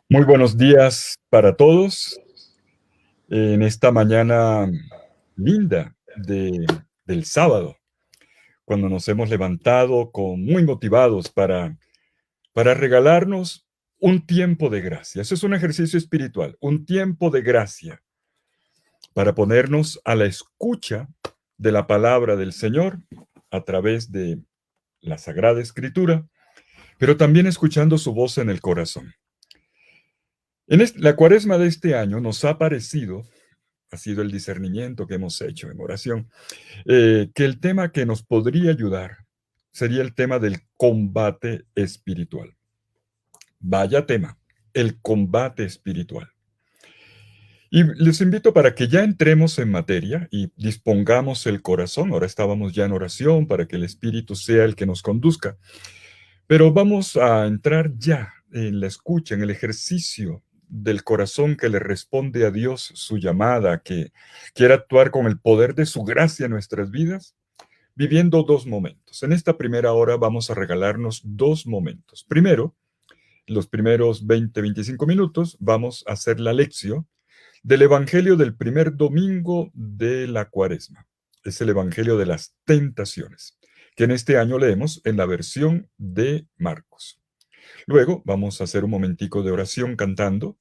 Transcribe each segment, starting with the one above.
Muy buenos días para todos en esta mañana linda del sábado, cuando nos hemos levantado muy motivados para regalarnos un tiempo de gracia. Eso es un ejercicio espiritual, un tiempo de gracia para ponernos a la escucha de la palabra del Señor a través de la Sagrada Escritura, pero también escuchando su voz en el corazón. La cuaresma de este año nos ha parecido, ha sido el discernimiento que hemos hecho en oración, que el tema que nos podría ayudar sería el tema del combate espiritual. Vaya tema, el combate espiritual. Y les invito para que ya entremos en materia y dispongamos el corazón. Ahora estábamos ya en oración para que el Espíritu sea el que nos conduzca. Pero vamos a entrar ya en la escucha, en el ejercicio del corazón que le responde a Dios su llamada, que quiere actuar con el poder de su gracia en nuestras vidas, viviendo dos momentos. En esta primera hora vamos a regalarnos dos momentos. Primero, los primeros 20-25 minutos, vamos a hacer la lección del Evangelio del primer domingo de la Cuaresma. Es el Evangelio de las tentaciones, que en este año leemos en la versión de Marcos. Luego vamos a hacer un momentico de oración cantando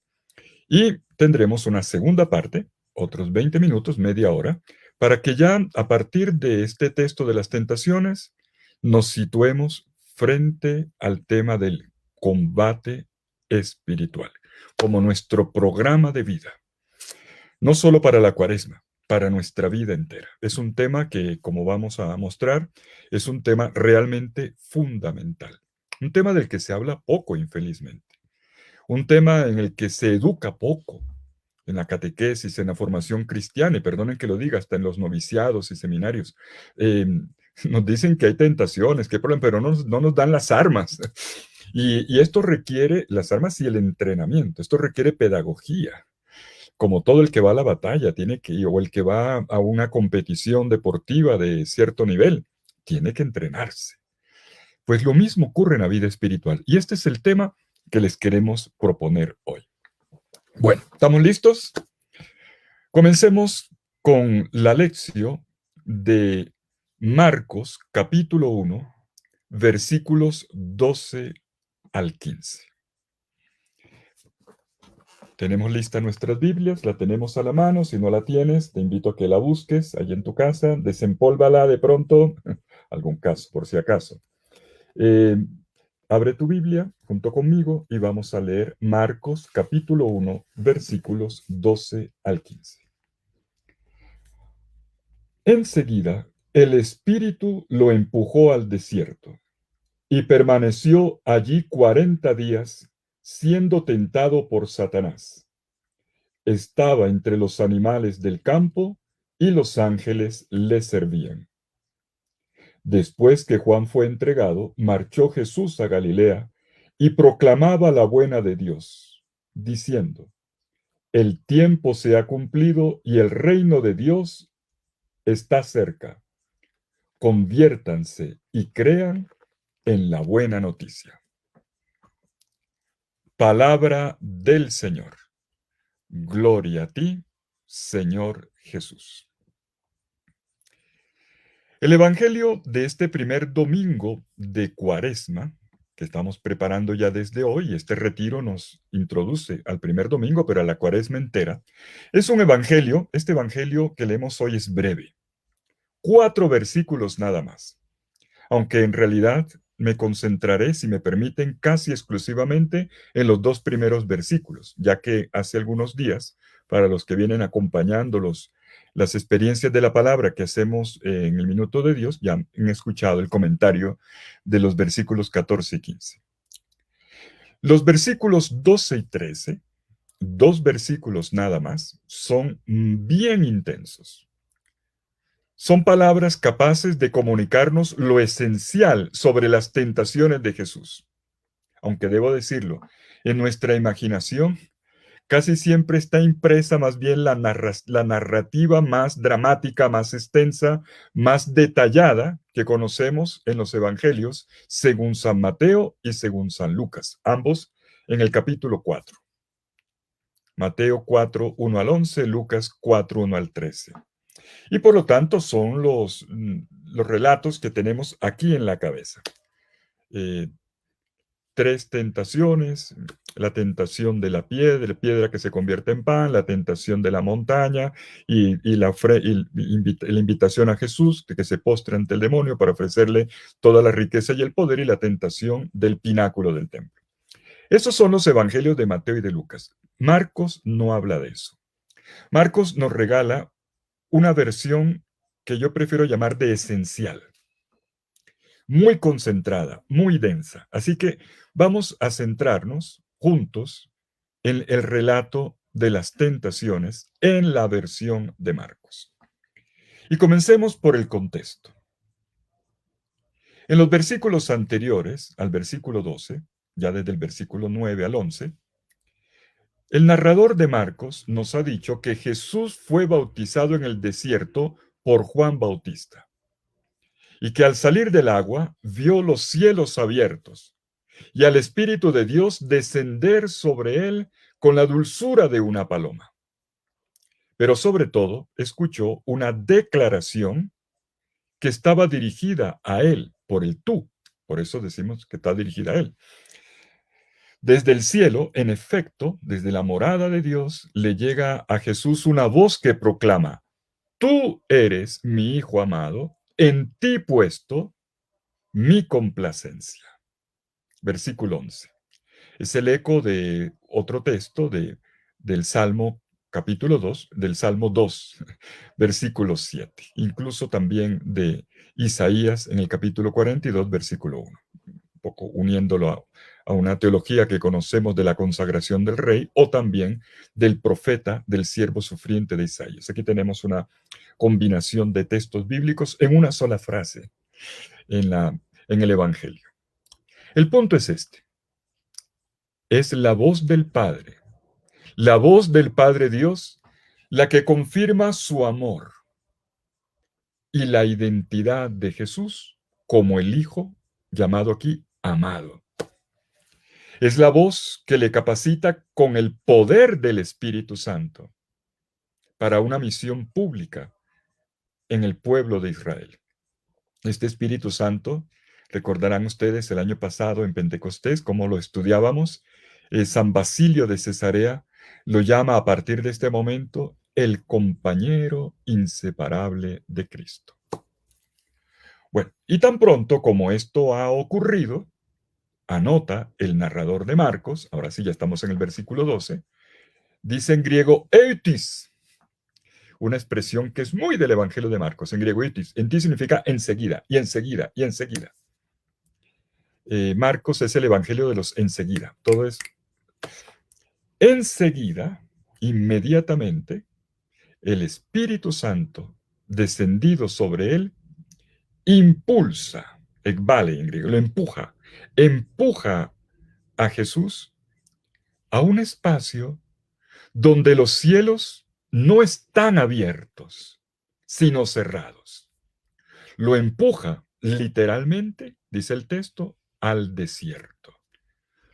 y tendremos una segunda parte, otros 20 minutos, media hora, para que ya a partir de este texto de las tentaciones nos situemos frente al tema del combate espiritual, como nuestro programa de vida. No solo para la cuaresma, para nuestra vida entera. Es un tema que, como vamos a mostrar, es un tema realmente fundamental. Un tema del que se habla poco, infelizmente. Un tema en el que se educa poco, en la catequesis, en la formación cristiana, y perdonen que lo diga, hasta en los noviciados y seminarios. Eh, Nos dicen que hay tentaciones, que hay problemas, pero no nos dan las armas. Y esto requiere las armas y el entrenamiento, esto requiere pedagogía. Como todo el que va a la batalla tiene que ir, o el que va a una competición deportiva de cierto nivel, tiene que entrenarse. Pues lo mismo ocurre en la vida espiritual. Y este es el tema que les queremos proponer hoy. Bueno, ¿estamos listos? Comencemos con la lección de Marcos, capítulo 1, versículos 12 al 15. Tenemos lista nuestras Biblias, la tenemos a la mano. Si no la tienes, te invito a que la busques allí en tu casa, desempólvala de pronto, algún caso, por si acaso. Eh, Abre tu Biblia junto conmigo y vamos a leer Marcos capítulo 1, versículos 12 al 15. Enseguida, el Espíritu lo empujó al desierto y permaneció allí 40 días, siendo tentado por Satanás. Estaba entre los animales del campo y los ángeles le servían. Después que Juan fue entregado, marchó Jesús a Galilea y proclamaba la buena de Dios, diciendo: El tiempo se ha cumplido y el reino de Dios está cerca. Conviértanse y crean en la buena noticia. Palabra del Señor. Gloria a ti, Señor Jesús. El Evangelio de este primer domingo de Cuaresma, que estamos preparando ya desde hoy, este retiro nos introduce al primer domingo, pero a la Cuaresma entera, es un evangelio, este evangelio que leemos hoy es breve, 4 versículos nada más, aunque en realidad me concentraré, si me permiten, casi exclusivamente en los 2 primeros versículos, ya que hace algunos días, para los que vienen acompañándolos, las experiencias de la palabra que hacemos en el Minuto de Dios, ya han escuchado el comentario de los versículos 14 y 15. Los versículos 12 y 13, 2 versículos nada más, son bien intensos. Son palabras capaces de comunicarnos lo esencial sobre las tentaciones de Jesús. Aunque debo decirlo, en nuestra imaginación casi siempre está impresa más bien la narrativa más dramática, más extensa, más detallada que conocemos en los evangelios según San Mateo y según San Lucas, ambos en el capítulo 4. Mateo 4, 1 al 11, Lucas 4, 1 al 13. Y por lo tanto son los relatos que tenemos aquí en la cabeza. Tres tentaciones: la tentación de la piedra que se convierte en pan, la tentación de la montaña y la invitación a Jesús de que se postre ante el demonio para ofrecerle toda la riqueza y el poder, y la tentación del pináculo del templo. Esos son los evangelios de Mateo y de Lucas. Marcos no habla de eso. Marcos nos regala una versión que yo prefiero llamar de esencial, muy concentrada, muy densa. Así que vamos a centrarnos juntos en el relato de las tentaciones en la versión de Marcos. Y comencemos por el contexto. En los versículos anteriores al versículo 12, ya desde el versículo 9 al 11, el narrador de Marcos nos ha dicho que Jesús fue bautizado en el desierto por Juan Bautista y que al salir del agua vio los cielos abiertos y al Espíritu de Dios descender sobre él con la dulzura de una paloma. Pero sobre todo escuchó una declaración que estaba dirigida a él por el tú. Por eso decimos que está dirigida a él. Desde el cielo, en efecto, desde la morada de Dios, le llega a Jesús una voz que proclama: tú eres mi Hijo amado, en ti puesto mi complacencia. Versículo 11. Es el eco de otro texto del Salmo capítulo 2, del Salmo 2, versículo 7. Incluso también de Isaías en el capítulo 42, versículo 1. Un poco uniéndolo a una teología que conocemos de la consagración del rey, o también del profeta, del siervo sufriente de Isaías. Aquí tenemos una combinación de textos bíblicos en una sola frase en el Evangelio. El punto es este: es la voz del Padre, la voz del Padre Dios, la que confirma su amor y la identidad de Jesús como el Hijo, llamado aquí amado. Es la voz que le capacita con el poder del Espíritu Santo para una misión pública en el pueblo de Israel. Este Espíritu Santo, recordarán ustedes el año pasado en Pentecostés, como lo estudiábamos, San Basilio de Cesarea lo llama a partir de este momento el compañero inseparable de Cristo. Bueno, y tan pronto como esto ha ocurrido, anota el narrador de Marcos, ahora sí ya estamos en el versículo 12, dice en griego eutis, una expresión que es muy del Evangelio de Marcos, en griego eutis. En ti significa enseguida, y enseguida, y enseguida. Marcos es el Evangelio de los enseguida. Todo es enseguida, inmediatamente, el Espíritu Santo, descendido sobre él, impulsa, ekbale en griego, lo empuja a Jesús a un espacio donde los cielos no están abiertos, sino cerrados. Lo empuja literalmente, dice el texto, al desierto.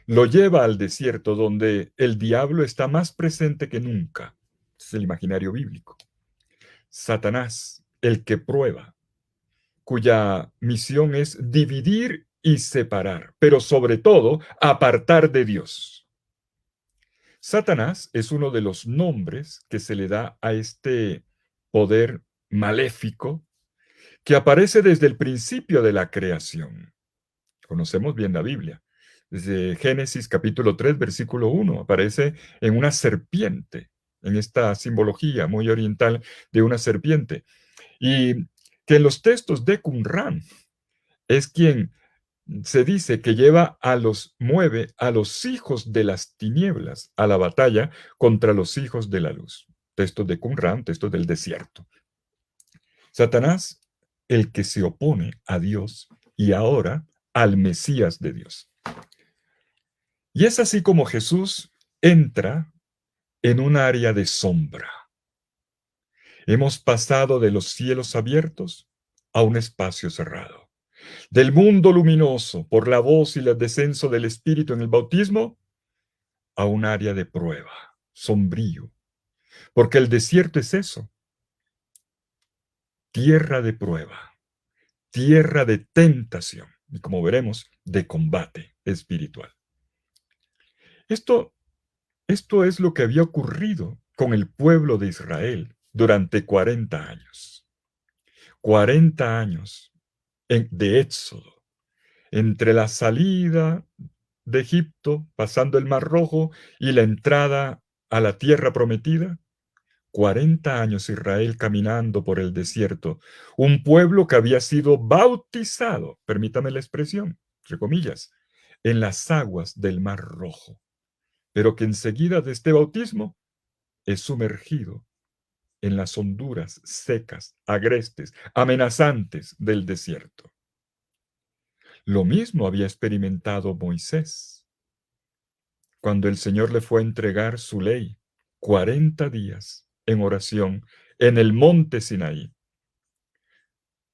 Lo lleva al desierto donde el diablo está más presente que nunca. Es el imaginario bíblico. Satanás, el que prueba, cuya misión es dividir y separar, pero sobre todo apartar de Dios. Satanás es uno de los nombres que se le da a este poder maléfico que aparece desde el principio de la creación. Conocemos bien la Biblia. Desde Génesis capítulo 3, versículo 1, aparece en una serpiente, en esta simbología muy oriental de una serpiente. Y que en los textos de Qumran es quien se dice que mueve a los hijos de las tinieblas a la batalla contra los hijos de la luz. Textos de Qumran, textos del desierto. Satanás, el que se opone a Dios y ahora al Mesías de Dios. Y es así como Jesús entra en un área de sombra. Hemos pasado de los cielos abiertos a un espacio cerrado. Del mundo luminoso por la voz y el descenso del Espíritu en el bautismo a un área de prueba, sombrío, porque el desierto es eso, tierra de prueba, tierra de tentación y, como veremos, de combate espiritual. Esto es lo que había ocurrido con el pueblo de Israel durante 40 años. 40 años de éxodo, entre la salida de Egipto, pasando el Mar Rojo, y la entrada a la tierra prometida. 40 años Israel caminando por el desierto, un pueblo que había sido bautizado, permítame la expresión, entre comillas, en las aguas del Mar Rojo, pero que enseguida de este bautismo es sumergido en las honduras secas, agrestes, amenazantes del desierto. Lo mismo había experimentado Moisés cuando el Señor le fue a entregar su ley, 40 días en oración en el monte Sinaí.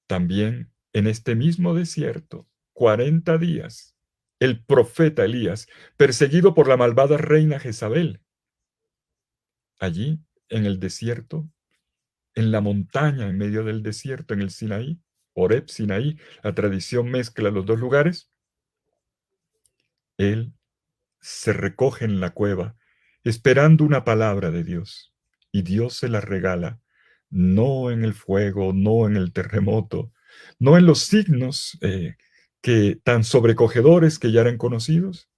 También en este mismo desierto, 40 días, el profeta Elías, perseguido por la malvada reina Jezabel. Allí, en el desierto, en la montaña, en medio del desierto, en el Sinaí, Horeb, Sinaí, la tradición mezcla los dos lugares, él se recoge en la cueva, esperando una palabra de Dios, y Dios se la regala, no en el fuego, no en el terremoto, no en los signos que tan sobrecogedores que ya eran conocidos.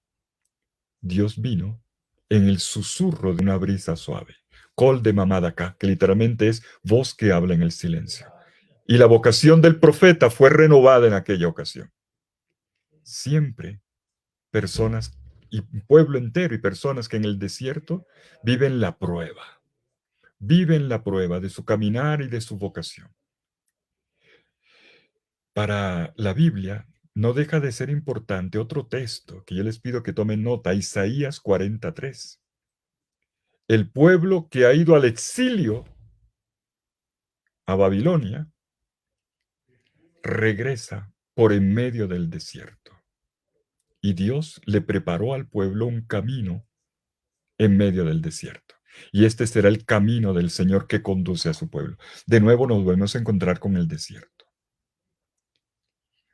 Dios vino en el susurro de una brisa suave, col de mamadaká, que literalmente es voz que habla en el silencio. Y la vocación del profeta fue renovada en aquella ocasión. Siempre personas y un pueblo entero y personas que en el desierto viven la prueba de su caminar y de su vocación. Para la Biblia no deja de ser importante otro texto que yo les pido que tomen nota, Isaías 43. El pueblo que ha ido al exilio a Babilonia regresa por en medio del desierto. Y Dios le preparó al pueblo un camino en medio del desierto. Y este será el camino del Señor que conduce a su pueblo. De nuevo nos volvemos a encontrar con el desierto.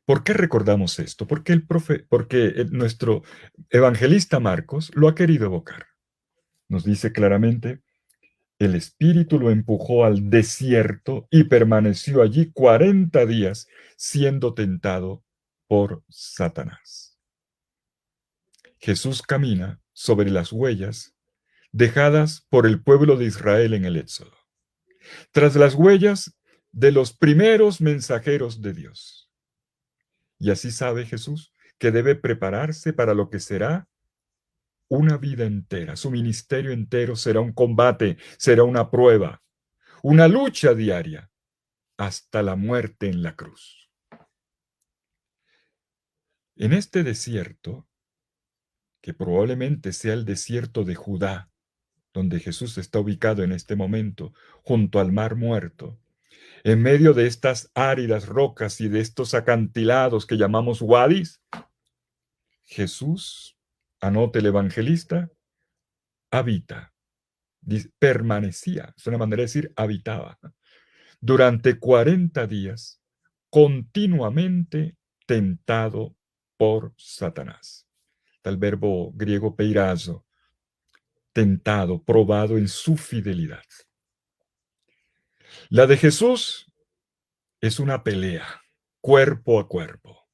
¿Por qué recordamos esto? Porque nuestro evangelista Marcos lo ha querido evocar. Nos dice claramente, el Espíritu lo empujó al desierto y permaneció allí 40 días siendo tentado por Satanás. Jesús camina sobre las huellas dejadas por el pueblo de Israel en el Éxodo, tras las huellas de los primeros mensajeros de Dios. Y así sabe Jesús que debe prepararse para lo que será una vida entera. Su ministerio entero será un combate, será una prueba, una lucha diaria, hasta la muerte en la cruz. En este desierto, que probablemente sea el desierto de Judá, donde Jesús está ubicado en este momento, junto al Mar Muerto, en medio de estas áridas rocas y de estos acantilados que llamamos wadis, Jesús, anote el evangelista, habita, permanecía, es una manera de decir habitaba, durante 40 días, continuamente tentado por Satanás. El verbo griego peirazo, tentado, probado en su fidelidad. La de Jesús es una pelea, cuerpo a cuerpo.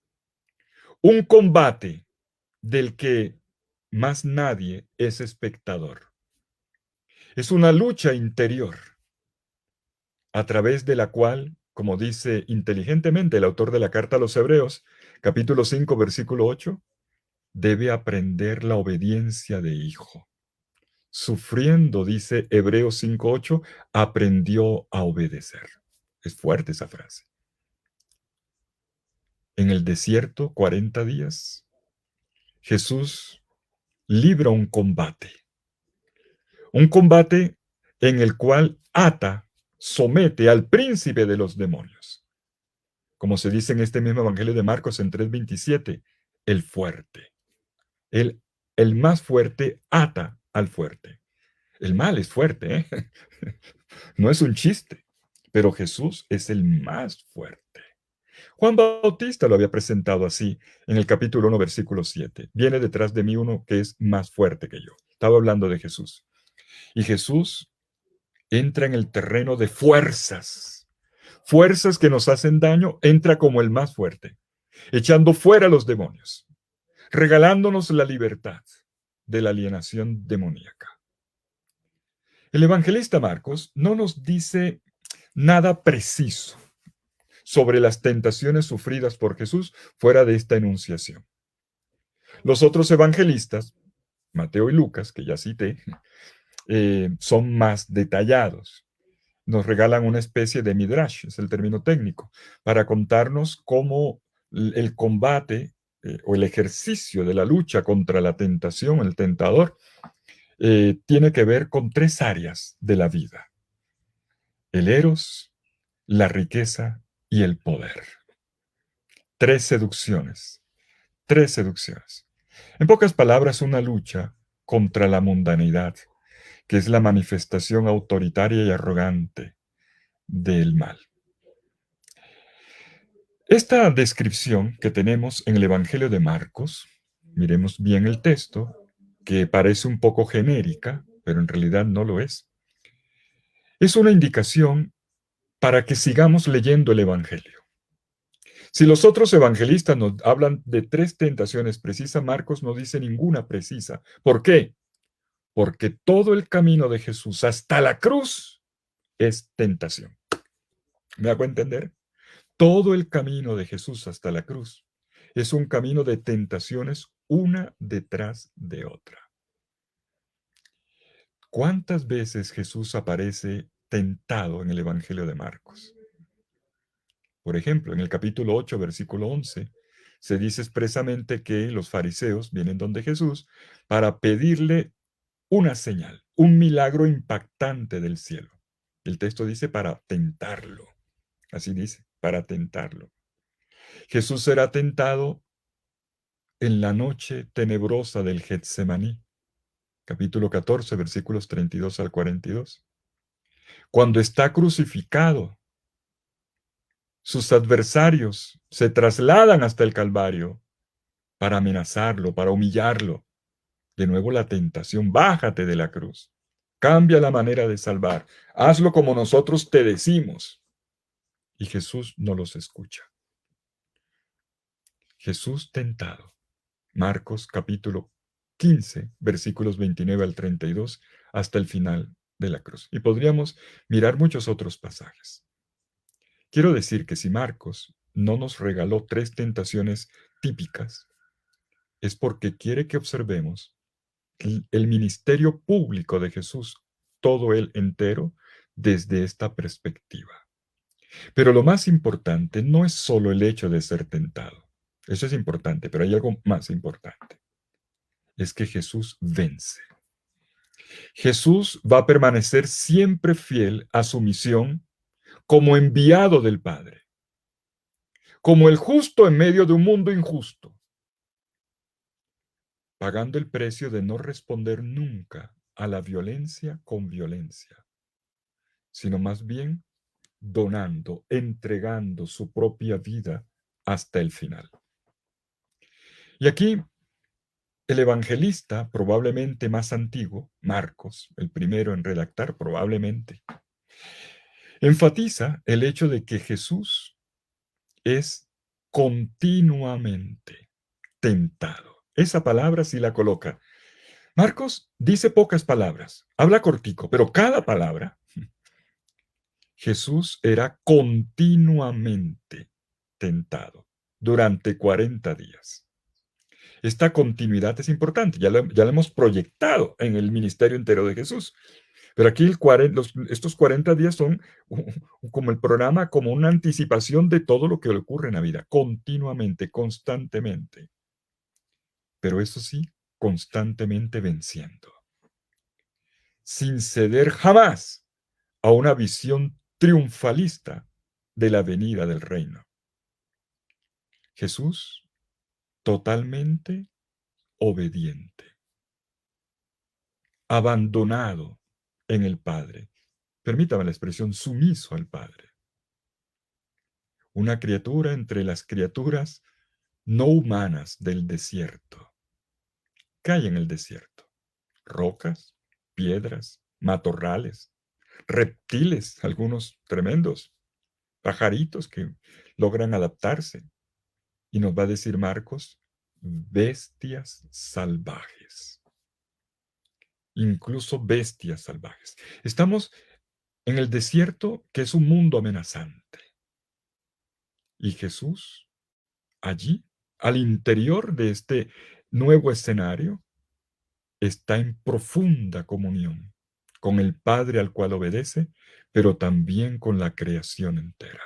Un combate del que más nadie es espectador. Es una lucha interior a través de la cual, como dice inteligentemente el autor de la carta a los Hebreos, capítulo 5, versículo 8, debe aprender la obediencia de hijo. Sufriendo, dice Hebreos 5:8, aprendió a obedecer. Es fuerte esa frase. En el desierto, 40 días, Jesús libra un combate en el cual ata, somete al príncipe de los demonios. Como se dice en este mismo Evangelio de Marcos en 3:27, el fuerte. El más fuerte ata al fuerte. El mal es fuerte, ¿eh? No es un chiste, pero Jesús es el más fuerte. Juan Bautista lo había presentado así en el capítulo 1, versículo 7. Viene detrás de mí uno que es más fuerte que yo. Estaba hablando de Jesús. Y Jesús entra en el terreno de fuerzas. Fuerzas que nos hacen daño, entra como el más fuerte, echando fuera a los demonios, regalándonos la libertad de la alienación demoníaca. El evangelista Marcos no nos dice nada preciso sobre las tentaciones sufridas por Jesús fuera de esta enunciación. Los otros evangelistas, Mateo y Lucas, que ya cité, son más detallados. Nos regalan una especie de midrash, es el término técnico, para contarnos cómo el combate o el ejercicio de la lucha contra la tentación, el tentador, tiene que ver con tres áreas de la vida: el eros, la riqueza y el poder. Tres seducciones, tres seducciones. En pocas palabras, una lucha contra la mundanidad, que es la manifestación autoritaria y arrogante del mal. Esta descripción que tenemos en el Evangelio de Marcos, miremos bien el texto, que parece un poco genérica, pero en realidad no lo es una indicación para que sigamos leyendo el Evangelio. Si los otros evangelistas nos hablan de tres tentaciones precisas, Marcos no dice ninguna precisa. ¿Por qué? Porque todo el camino de Jesús hasta la cruz es tentación. ¿Me hago entender? Todo el camino de Jesús hasta la cruz es un camino de tentaciones una detrás de otra. ¿Cuántas veces Jesús aparece tentado en el Evangelio de Marcos? Por ejemplo, en el capítulo 8, versículo 11, se dice expresamente que los fariseos vienen donde Jesús para pedirle una señal, un milagro impactante del cielo. El texto dice para tentarlo. Así dice, para tentarlo. Jesús será tentado en la noche tenebrosa del Getsemaní, capítulo 14, versículos 32 al 42. Cuando está crucificado, sus adversarios se trasladan hasta el Calvario para amenazarlo, para humillarlo. De nuevo la tentación: bájate de la cruz, cambia la manera de salvar, hazlo como nosotros te decimos. Y Jesús no los escucha. Jesús tentado. Marcos capítulo 15, versículos 29 al 32, hasta el final de la cruz. Y podríamos mirar muchos otros pasajes. Quiero decir que si Marcos no nos regaló tres tentaciones típicas, es porque quiere que observemos el ministerio público de Jesús, todo él entero, desde esta perspectiva. Pero lo más importante no es solo el hecho de ser tentado. Eso es importante, pero hay algo más importante. Es que Jesús vence. Jesús va a permanecer siempre fiel a su misión como enviado del Padre, como el justo en medio de un mundo injusto, pagando el precio de no responder nunca a la violencia con violencia, sino más bien donando, entregando su propia vida hasta el final. Y aquí el evangelista, probablemente más antiguo, Marcos, el primero en redactar, probablemente, enfatiza el hecho de que Jesús es continuamente tentado. Esa palabra sí la coloca. Marcos dice pocas palabras, habla cortico, pero cada palabra, Jesús era continuamente tentado durante 40 días. Esta continuidad es importante, ya lo hemos proyectado en el ministerio entero de Jesús. Pero aquí estos 40 días son como el programa, como una anticipación de todo lo que le ocurre en la vida, continuamente, constantemente. Pero eso sí, constantemente venciendo, sin ceder jamás a una visión triunfalista de la venida del reino. Jesús totalmente obediente, abandonado en el Padre. Permítame la expresión, sumiso al Padre. Una criatura entre las criaturas no humanas del desierto. ¿Qué hay en el desierto? Rocas, piedras, matorrales, reptiles, algunos tremendos, pajaritos que logran adaptarse. Y nos va a decir Marcos, bestias salvajes. Incluso bestias salvajes. Estamos en el desierto, que es un mundo amenazante. Y Jesús, allí, al interior de este nuevo escenario, está en profunda comunión con el Padre al cual obedece, pero también con la creación entera.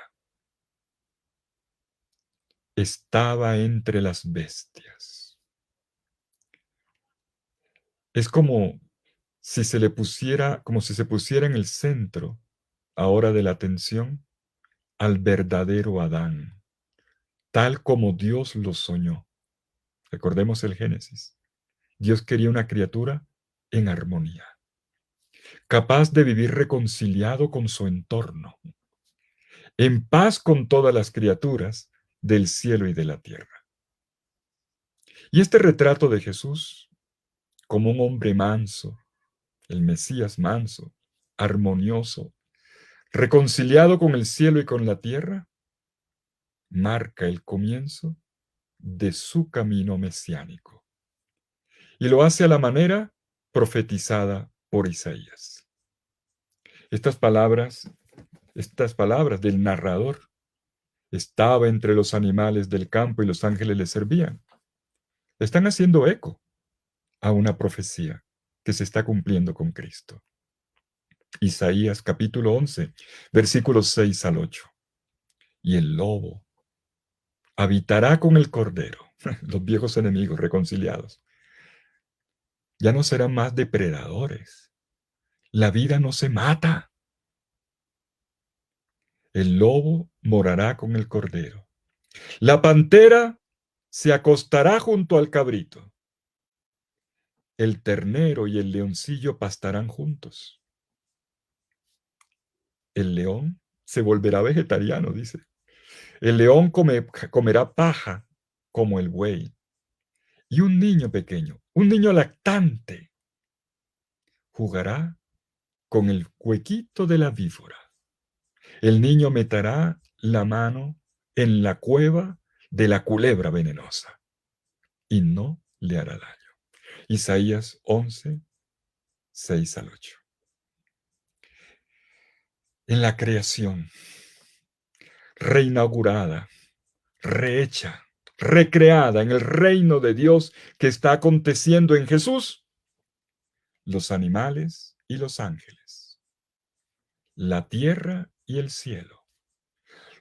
Estaba entre las bestias. Es como si se le pusiera, como si se pusiera en el centro ahora de la atención al verdadero Adán, tal como Dios lo soñó. Recordemos el Génesis. Dios quería una criatura en armonía, capaz de vivir reconciliado con su entorno, en paz con todas las criaturas del cielo y de la tierra. Y este retrato de Jesús como un hombre manso, el Mesías manso, armonioso, reconciliado con el cielo y con la tierra, marca el comienzo de su camino mesiánico. Y lo hace a la manera profetizada por Isaías. Estas palabras del narrador, estaba entre los animales del campo y los ángeles le servían, están haciendo eco a una profecía que se está cumpliendo con Cristo. Isaías capítulo 11, versículos 6 al 8. Y el lobo habitará con el cordero, los viejos enemigos reconciliados. Ya no serán más depredadores. La vida no se mata. El lobo morará con el cordero. La pantera se acostará junto al cabrito. El ternero y el leoncillo pastarán juntos. El león se volverá vegetariano, dice. El león comerá paja como el buey. Y un niño pequeño, un niño lactante, jugará con el huequito de la víbora. El niño meterá la mano en la cueva de la culebra venenosa y no le hará daño. Isaías 11, 6 al 8. En la creación, reinaugurada, rehecha, recreada en el reino de Dios que está aconteciendo en Jesús, los animales y los ángeles, la tierra y el cielo,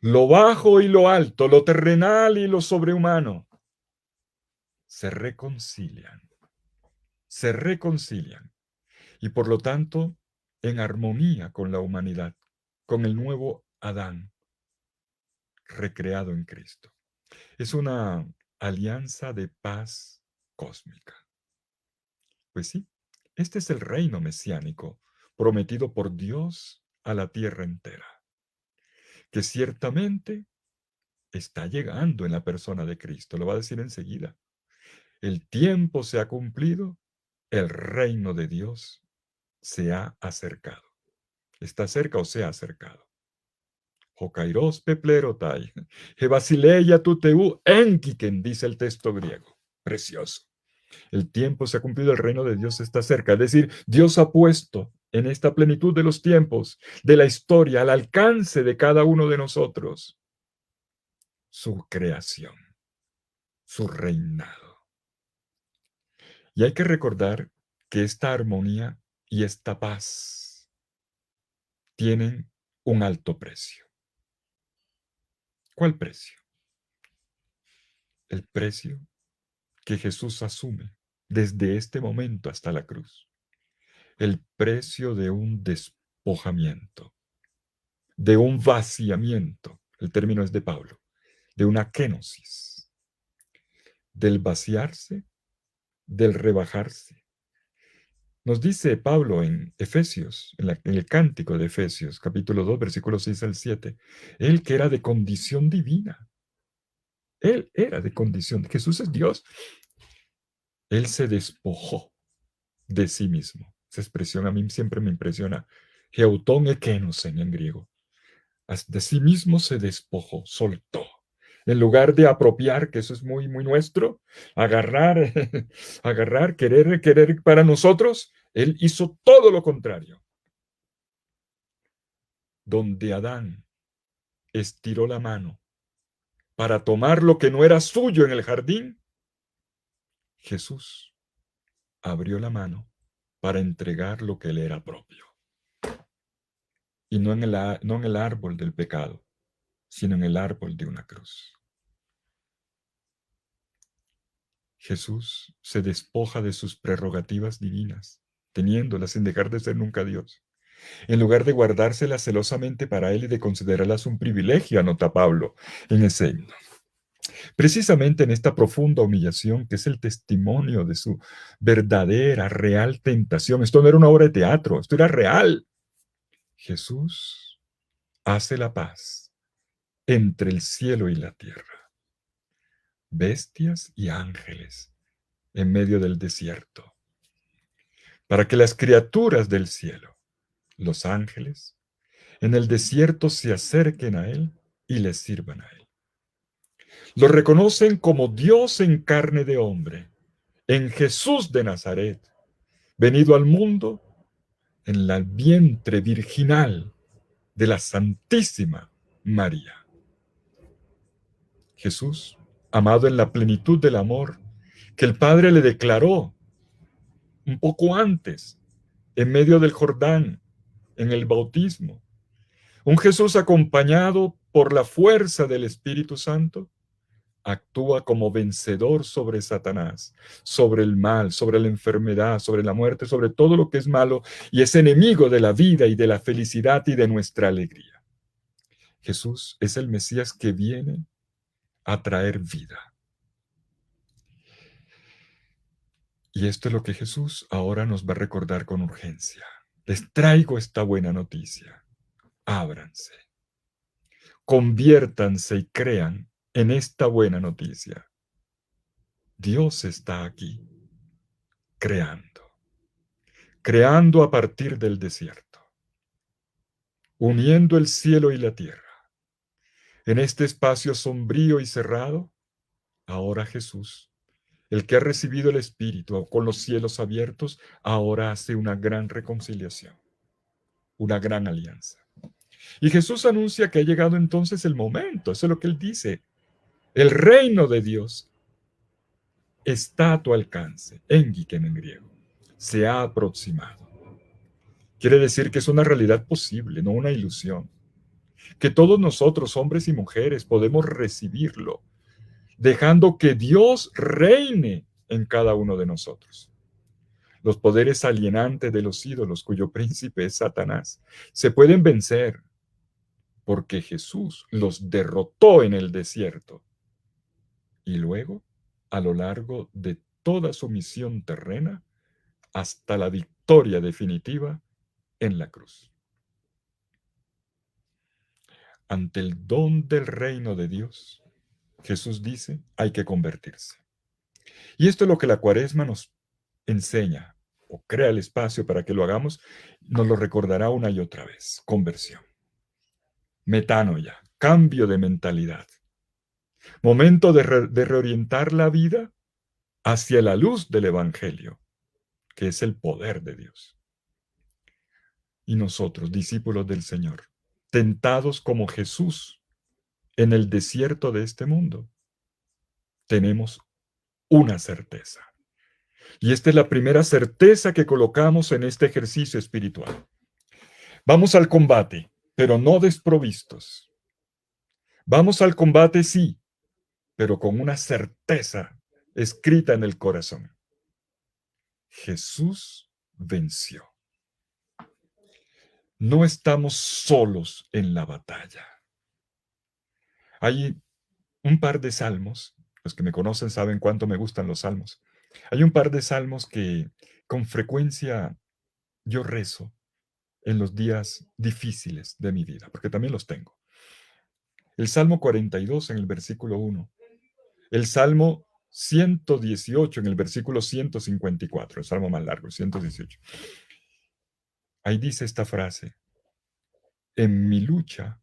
lo bajo y lo alto, lo terrenal y lo sobrehumano, se reconcilian y por lo tanto en armonía con la humanidad, con el nuevo Adán recreado en Cristo. Es una alianza de paz cósmica. Pues sí, este es el reino mesiánico prometido por Dios a la tierra entera, que ciertamente está llegando en la persona de Cristo. Lo va a decir enseguida. El tiempo se ha cumplido, el reino de Dios se ha acercado. Está cerca o se ha acercado. Jokairos peplerotai, Hebasileia tuteu enkiken, dice el texto griego. Precioso. El tiempo se ha cumplido, el reino de Dios está cerca. Es decir, Dios ha puesto en esta plenitud de los tiempos, de la historia, al alcance de cada uno de nosotros, su creación, su reinado. Y hay que recordar que esta armonía y esta paz tienen un alto precio. ¿Cuál precio? El precio que Jesús asume desde este momento hasta la cruz. El precio de un despojamiento, de un vaciamiento, el término es de Pablo, de una kenosis, del vaciarse, del rebajarse, Nos dice Pablo en Efesios, en el cántico de Efesios, capítulo 2, versículos 6 al 7, él que era de condición divina, él era de condición, Jesús es Dios, él se despojó de sí mismo. Esa expresión a mí siempre me impresiona. Geutón ekenosen en griego. De sí mismo se despojó, soltó. En lugar de apropiar, que eso es muy, muy nuestro, agarrar, agarrar, querer para nosotros, él hizo todo lo contrario. Donde Adán estiró la mano para tomar lo que no era suyo en el jardín, Jesús abrió la mano para entregar lo que le era propio. Y no en el árbol del pecado, sino en el árbol de una cruz. Jesús se despoja de sus prerrogativas divinas, teniéndolas sin dejar de ser nunca Dios. En lugar de guardárselas celosamente para él y de considerarlas un privilegio, anota Pablo en ese himno. Precisamente en esta profunda humillación, que es el testimonio de su verdadera, real tentación. Esto no era una obra de teatro, esto era real. Jesús hace la paz entre el cielo y la tierra, bestias y ángeles en medio del desierto, para que las criaturas del cielo, los ángeles, en el desierto se acerquen a Él y le sirvan a Él. Lo reconocen como Dios en carne de hombre, en Jesús de Nazaret, venido al mundo en el vientre virginal de la Santísima María. Jesús, amado en la plenitud del amor, que el Padre le declaró un poco antes, en medio del Jordán, en el bautismo. Un Jesús acompañado por la fuerza del Espíritu Santo, actúa como vencedor sobre Satanás, sobre el mal, sobre la enfermedad, sobre la muerte, sobre todo lo que es malo y es enemigo de la vida y de la felicidad y de nuestra alegría. Jesús es el Mesías que viene a traer vida. Y esto es lo que Jesús ahora nos va a recordar con urgencia. Les traigo esta buena noticia. Ábranse, conviértanse y crean en esta buena noticia. Dios está aquí, creando a partir del desierto, uniendo el cielo y la tierra. En este espacio sombrío y cerrado, ahora Jesús, el que ha recibido el Espíritu con los cielos abiertos, ahora hace una gran reconciliación, una gran alianza. Y Jesús anuncia que ha llegado entonces el momento, eso es lo que él dice. El reino de Dios está a tu alcance, engiken en griego, se ha aproximado. Quiere decir que es una realidad posible, no una ilusión. Que todos nosotros, hombres y mujeres, podemos recibirlo, dejando que Dios reine en cada uno de nosotros. Los poderes alienantes de los ídolos, cuyo príncipe es Satanás, se pueden vencer porque Jesús los derrotó en el desierto. Y luego, a lo largo de toda su misión terrena, hasta la victoria definitiva en la cruz. Ante el don del reino de Dios, Jesús dice, hay que convertirse. Y esto es lo que la Cuaresma nos enseña, o crea el espacio para que lo hagamos, nos lo recordará una y otra vez. Conversión. Metanoia, cambio de mentalidad. Momento de reorientar la vida hacia la luz del Evangelio, que es el poder de Dios. Y nosotros, discípulos del Señor, tentados como Jesús en el desierto de este mundo, tenemos una certeza. Y esta es la primera certeza que colocamos en este ejercicio espiritual. Vamos al combate, pero no desprovistos. Vamos al combate, sí, pero con una certeza escrita en el corazón. Jesús venció. No estamos solos en la batalla. Hay un par de salmos, los que me conocen saben cuánto me gustan los salmos. Hay un par de salmos que con frecuencia yo rezo en los días difíciles de mi vida, porque también los tengo. El Salmo 42 en el versículo 1, el Salmo 118 en el versículo 154, el Salmo más largo, el 118. Ahí dice esta frase: en mi lucha,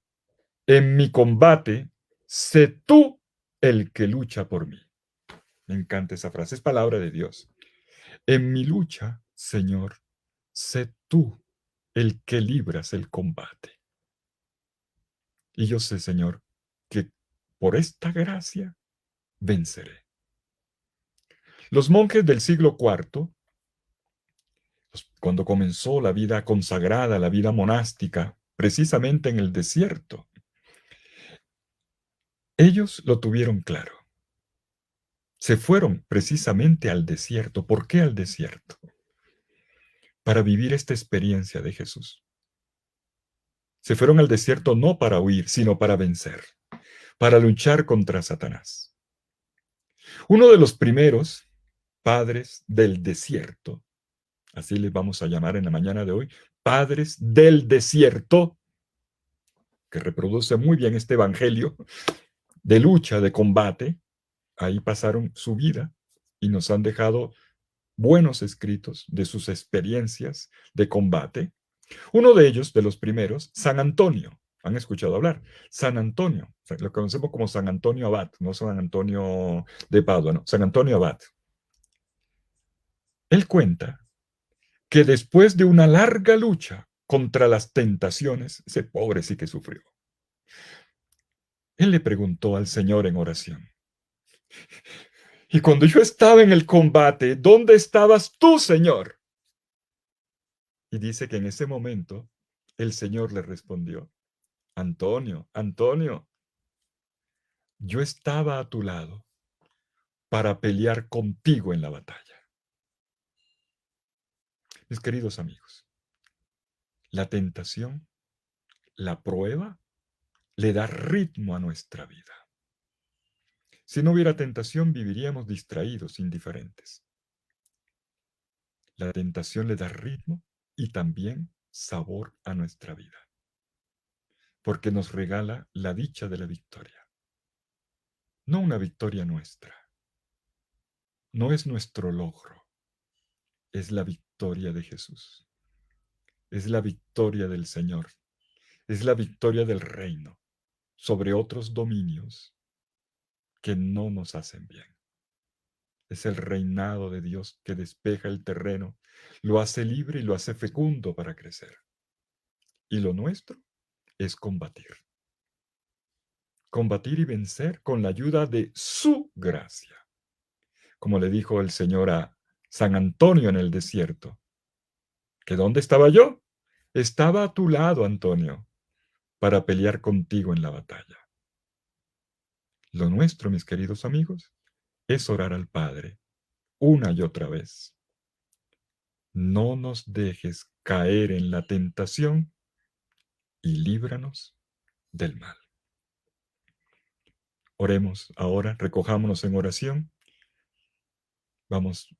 en mi combate, sé tú el que lucha por mí. Me encanta esa frase, es palabra de Dios. En mi lucha, Señor, sé tú el que libras el combate. Y yo sé, Señor, que por esta gracia venceré. Los monjes del siglo IV, cuando comenzó la vida consagrada, la vida monástica, precisamente en el desierto, ellos lo tuvieron claro. Se fueron precisamente al desierto. ¿Por qué al desierto? Para vivir esta experiencia de Jesús. Se fueron al desierto no para huir, sino para vencer, para luchar contra Satanás. Uno de los primeros padres del desierto, así les vamos a llamar en la mañana de hoy, padres del desierto, que reproduce muy bien este evangelio de lucha, de combate. Ahí pasaron su vida y nos han dejado buenos escritos de sus experiencias de combate. Uno de ellos, de los primeros, San Antonio. ¿Han escuchado hablar? San Antonio, lo conocemos como San Antonio Abad, no San Antonio de Padua, no, San Antonio Abad. Él cuenta que después de una larga lucha contra las tentaciones, ese pobre sí que sufrió. Él le preguntó al Señor en oración: y cuando yo estaba en el combate, ¿dónde estabas tú, Señor? Y dice que en ese momento el Señor le respondió: Antonio, Antonio, yo estaba a tu lado para pelear contigo en la batalla. Mis queridos amigos, la tentación, la prueba, le da ritmo a nuestra vida. Si no hubiera tentación, viviríamos distraídos, indiferentes. La tentación le da ritmo y también sabor a nuestra vida, porque nos regala la dicha de la victoria. No una victoria nuestra, no es nuestro logro, es la victoria de Jesús, es la victoria del Señor, es la victoria del reino sobre otros dominios que no nos hacen bien. Es el reinado de Dios que despeja el terreno, lo hace libre y lo hace fecundo para crecer. Y lo nuestro es combatir. Combatir y vencer con la ayuda de su gracia. Como le dijo el Señor a San Antonio en el desierto, ¿que dónde estaba yo? Estaba a tu lado, Antonio, para pelear contigo en la batalla. Lo nuestro, mis queridos amigos, es orar al Padre una y otra vez. No nos dejes caer en la tentación y líbranos del mal. Oremos ahora, recojámonos en oración. Vamos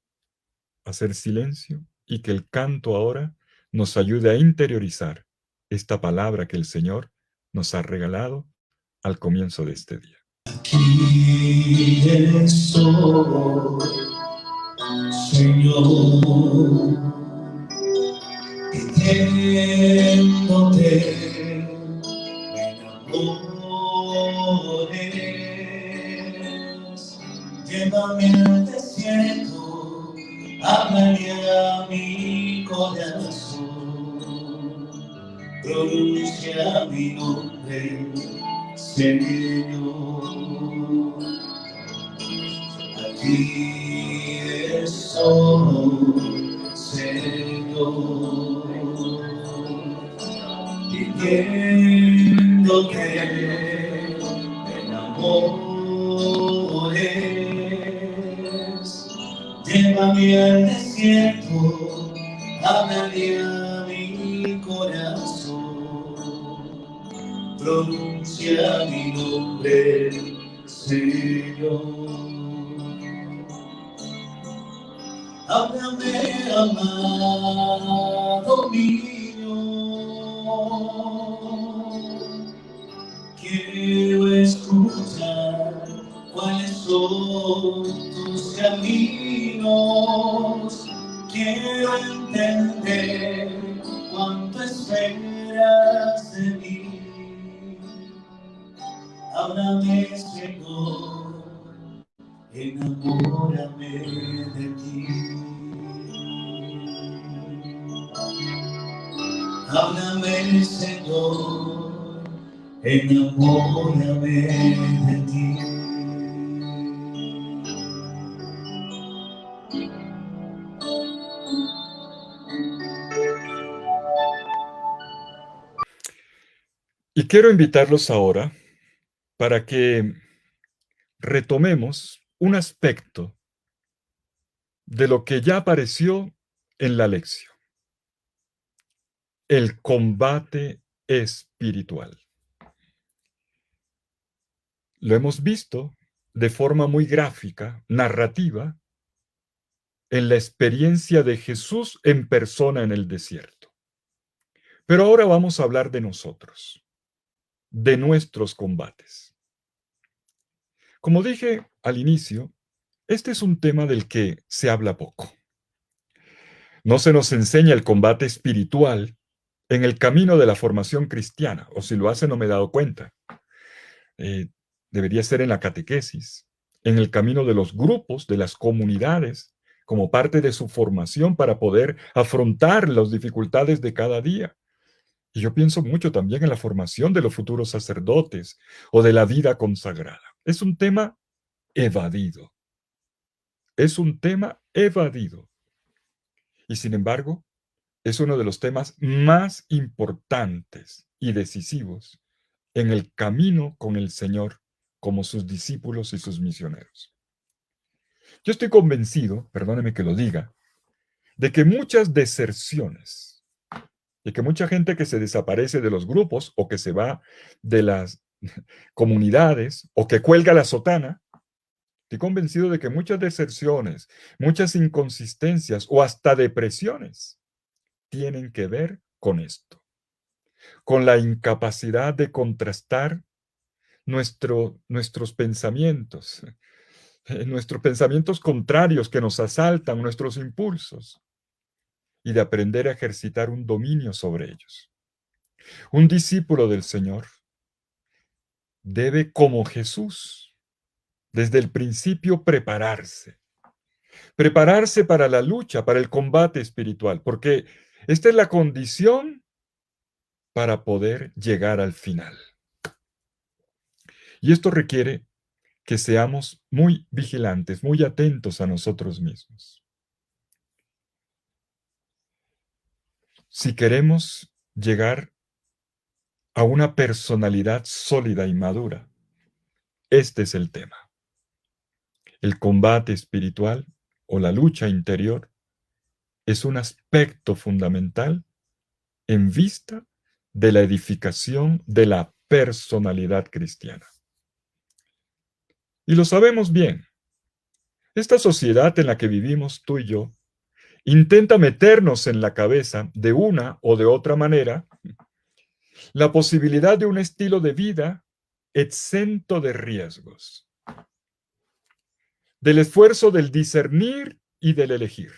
a hacer silencio y que el canto ahora nos ayude a interiorizar esta palabra que el Señor nos ha regalado al comienzo de este día. Aquí estoy, Señor, pidiéndote me enamores. Llévame al desierto, háblale a mi corazón, pronuncia mi nombre, Señor. Aquí estoy, Señor, pidiéndote me enamores. Llévame al desierto, háblale a mi corazón, pronuncia mi nombre, Señor. háblame, amado mío. Quiero escuchar cuáles son tus caminos. Quiero entender cuánto esperas de mí. Háblame, Señor, enamórame de ti. Háblame, Señor, enamórame de ti. Y quiero invitarlos ahora para que retomemos un aspecto de lo que ya apareció en la lección: el combate espiritual. Lo hemos visto de forma muy gráfica, narrativa, en la experiencia de Jesús en persona en el desierto. Pero ahora vamos a hablar de nosotros, de nuestros combates. Como dije al inicio, este es un tema del que se habla poco. No se nos enseña el combate espiritual en el camino de la formación cristiana, o si lo hace no me he dado cuenta. Debería ser en la catequesis, en el camino de los grupos, de las comunidades, como parte de su formación para poder afrontar las dificultades de cada día. Y yo pienso mucho también en la formación de los futuros sacerdotes o de la vida consagrada. Es un tema evadido. Es un tema evadido. Y sin embargo, es uno de los temas más importantes y decisivos en el camino con el Señor como sus discípulos y sus misioneros. Yo estoy convencido, perdóneme que lo diga, de que muchas deserciones, de que mucha gente que se desaparece de los grupos o que se va de las comunidades o que cuelga la sotana, estoy convencido de que muchas deserciones, muchas inconsistencias o hasta depresiones tienen que ver con esto, con la incapacidad de contrastar nuestros pensamientos, nuestros pensamientos contrarios que nos asaltan, nuestros impulsos, y de aprender a ejercitar un dominio sobre ellos. Un discípulo del Señor debe, como Jesús, desde el principio prepararse para la lucha, para el combate espiritual, porque esta es la condición para poder llegar al final. Y esto requiere que seamos muy vigilantes, muy atentos a nosotros mismos. Si queremos llegar a una personalidad sólida y madura, este es el tema. El combate espiritual o la lucha interior es un aspecto fundamental en vista de la edificación de la personalidad cristiana. Y lo sabemos bien. Esta sociedad en la que vivimos tú y yo intenta meternos en la cabeza de una o de otra manera la posibilidad de un estilo de vida exento de riesgos, del esfuerzo del discernir y del elegir.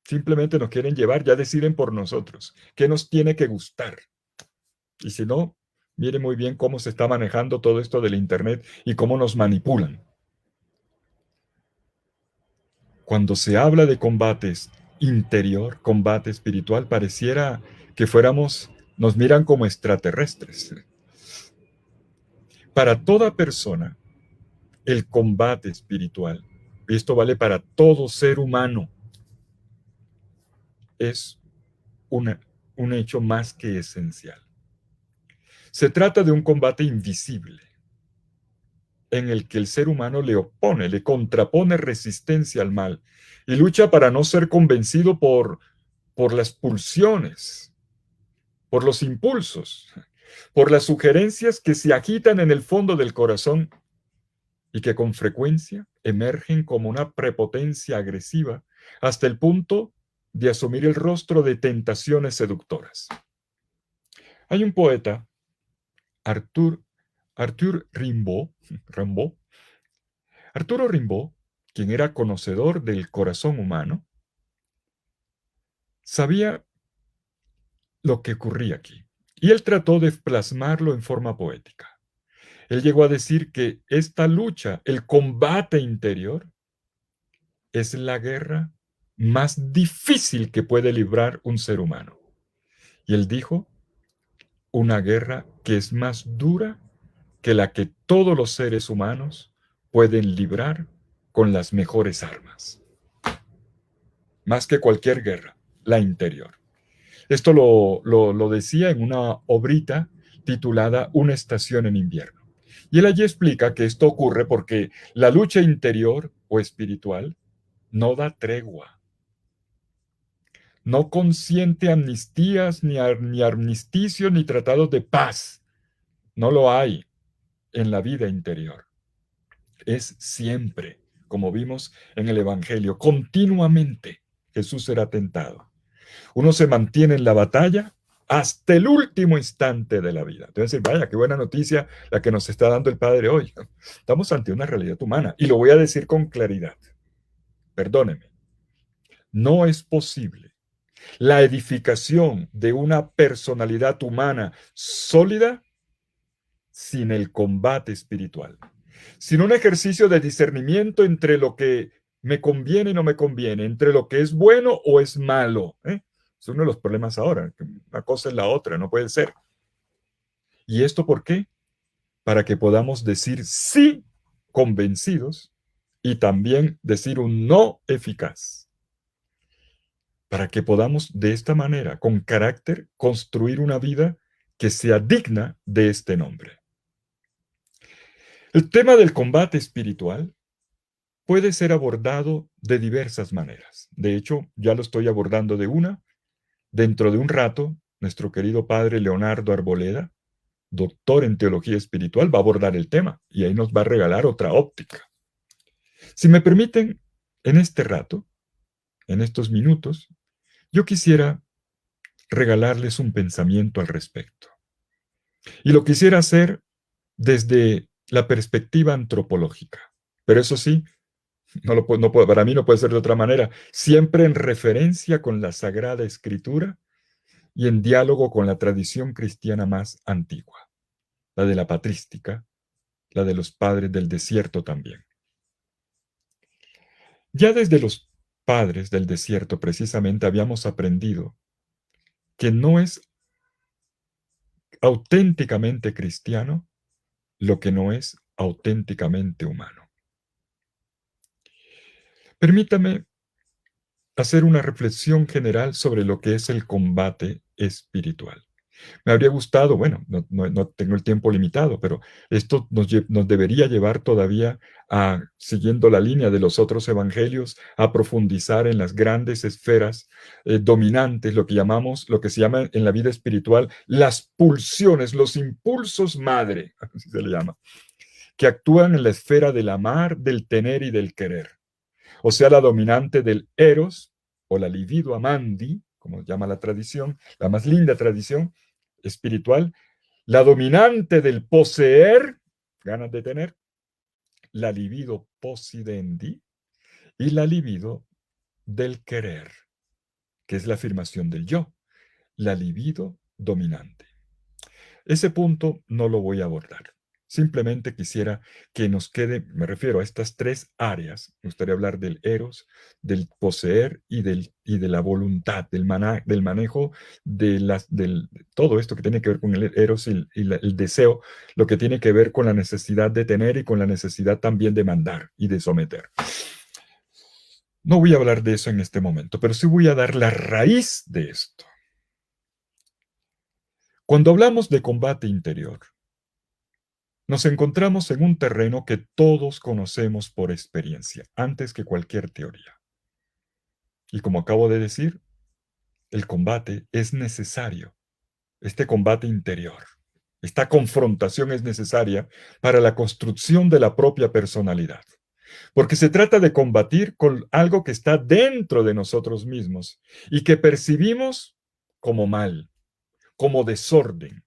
Simplemente nos quieren llevar, ya deciden por nosotros qué nos tiene que gustar. Y si no, mire muy bien cómo se está manejando todo esto del Internet y cómo nos manipulan. Cuando se habla de combates interior, combate espiritual, pareciera que nos miran como extraterrestres. Para toda persona, el combate espiritual, y esto vale para todo ser humano, es un hecho más que esencial. Se trata de un combate invisible, en el que el ser humano le contrapone resistencia al mal y lucha para no ser convencido por las pulsiones, por los impulsos, por las sugerencias que se agitan en el fondo del corazón y que con frecuencia emergen como una prepotencia agresiva hasta el punto de asumir el rostro de tentaciones seductoras. Hay un poeta, Arthur Rimbaud, Arturo Rimbaud, quien era conocedor del corazón humano, sabía lo que ocurría aquí. Y él trató de plasmarlo en forma poética. Él llegó a decir que esta lucha, el combate interior, es la guerra más difícil que puede librar un ser humano. Y él dijo, una guerra que es más dura que la que todos los seres humanos pueden librar con las mejores armas. Más que cualquier guerra, la interior. Esto lo decía en una obrita titulada Una estación en invierno. Y él allí explica que esto ocurre porque la lucha interior o espiritual no da tregua. No consiente amnistías, ni armisticios, ni tratados de paz. No lo hay en la vida interior. Es siempre, como vimos en el Evangelio, continuamente Jesús será tentado. Uno se mantiene en la batalla hasta el último instante de la vida. Entonces, vaya, qué buena noticia la que nos está dando el Padre hoy. Estamos ante una realidad humana y lo voy a decir con claridad. Perdóneme. No es posible la edificación de una personalidad humana sólida sin el combate espiritual, sin un ejercicio de discernimiento entre lo que me conviene y no me conviene, entre lo que es bueno o es malo. Es uno de los problemas ahora, que una cosa es la otra, no puede ser. ¿Y esto por qué? Para que podamos decir sí convencidos y también decir un no eficaz. Para que podamos de esta manera, con carácter, construir una vida que sea digna de este nombre. El tema del combate espiritual puede ser abordado de diversas maneras. De hecho, ya lo estoy abordando de una. Dentro de un rato, nuestro querido padre Leonardo Arboleda, doctor en teología espiritual, va a abordar el tema y ahí nos va a regalar otra óptica. Si me permiten, en este rato, en estos minutos, yo quisiera regalarles un pensamiento al respecto. Y lo quisiera hacer desde la perspectiva antropológica. Pero eso sí, para mí no puede ser de otra manera, siempre en referencia con la Sagrada Escritura y en diálogo con la tradición cristiana más antigua, la de la patrística, la de los padres del desierto también. Ya desde los padres del desierto precisamente habíamos aprendido que no es auténticamente cristiano lo que no es auténticamente humano. Permítame hacer una reflexión general sobre lo que es el combate espiritual. Me habría gustado, bueno, no tengo el tiempo limitado, pero esto nos debería llevar todavía a, siguiendo la línea de los otros evangelios, a profundizar en las grandes esferas dominantes, lo que se llama en la vida espiritual, las pulsiones, los impulsos madre, así se le llama, que actúan en la esfera del amar, del tener y del querer. O sea, la dominante del eros o la libido amandi, como llama la tradición, la más linda tradición espiritual, la dominante del poseer, ganas de tener, la libido possidendi y la libido del querer, que es la afirmación del yo, la libido dominante. Ese punto no lo voy a abordar. Simplemente quisiera que nos quede, me refiero a estas tres áreas, me gustaría hablar del eros, del poseer y de la voluntad, del manejo de todo esto que tiene que ver con el eros y el deseo, lo que tiene que ver con la necesidad de tener y con la necesidad también de mandar y de someter. No voy a hablar de eso en este momento, pero sí voy a dar la raíz de esto. Cuando hablamos de combate interior, nos encontramos en un terreno que todos conocemos por experiencia, antes que cualquier teoría. Y como acabo de decir, el combate es necesario. Este combate interior, esta confrontación es necesaria para la construcción de la propia personalidad. porque se trata de combatir con algo que está dentro de nosotros mismos y que percibimos como mal, como desorden,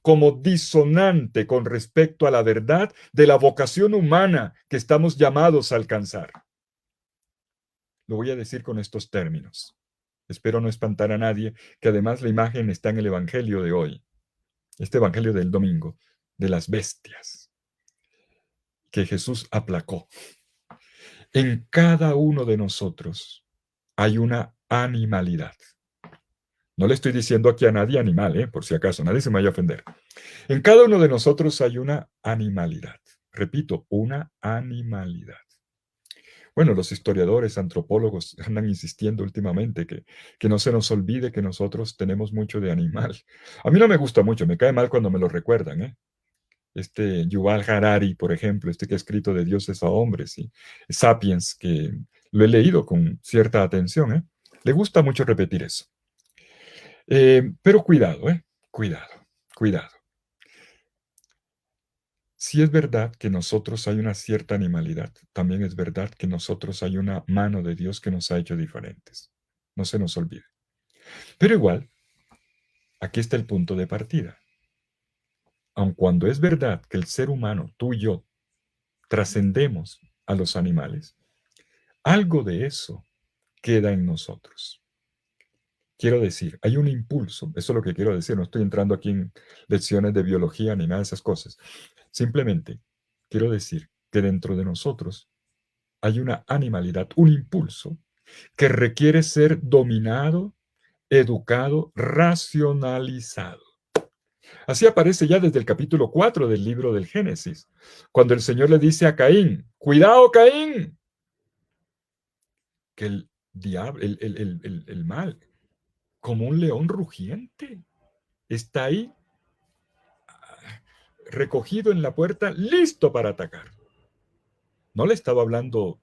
como disonante con respecto a la verdad de la vocación humana que estamos llamados a alcanzar. Lo voy a decir con estos términos. Espero no espantar a nadie, que además la imagen está en el Evangelio de hoy, este Evangelio del domingo, de las bestias, que Jesús aplacó. En cada uno de nosotros hay una animalidad. No le estoy diciendo aquí a nadie animal, por si acaso, nadie se me vaya a ofender. En cada uno de nosotros hay una animalidad. Repito, una animalidad. Bueno, los historiadores, antropólogos andan insistiendo últimamente que no se nos olvide que nosotros tenemos mucho de animal. A mí no me gusta mucho, me cae mal cuando me lo recuerdan, ¿eh? Este Yuval Harari, por ejemplo, este que ha escrito de dioses a hombres y Sapiens, que lo he leído con cierta atención, ¿eh? Le gusta mucho repetir eso. Pero cuidado, ¿eh? Cuidado, cuidado. Si es verdad que nosotros hay una cierta animalidad, también es verdad que nosotros hay una mano de Dios que nos ha hecho diferentes. No se nos olvide. Pero igual, aquí está el punto de partida. Aun cuando es verdad que el ser humano, tú y yo, trascendemos a los animales, algo de eso queda en nosotros. Quiero decir, hay un impulso, eso es lo que quiero decir, no estoy entrando aquí en lecciones de biología ni nada de esas cosas. Simplemente quiero decir que dentro de nosotros hay una animalidad, un impulso que requiere ser dominado, educado, racionalizado. Así aparece ya desde el capítulo 4 del libro del Génesis, cuando el Señor le dice a Caín, cuidado Caín, que el diablo, el mal, como un león rugiente, está ahí recogido en la puerta, listo para atacar. No le estaba hablando,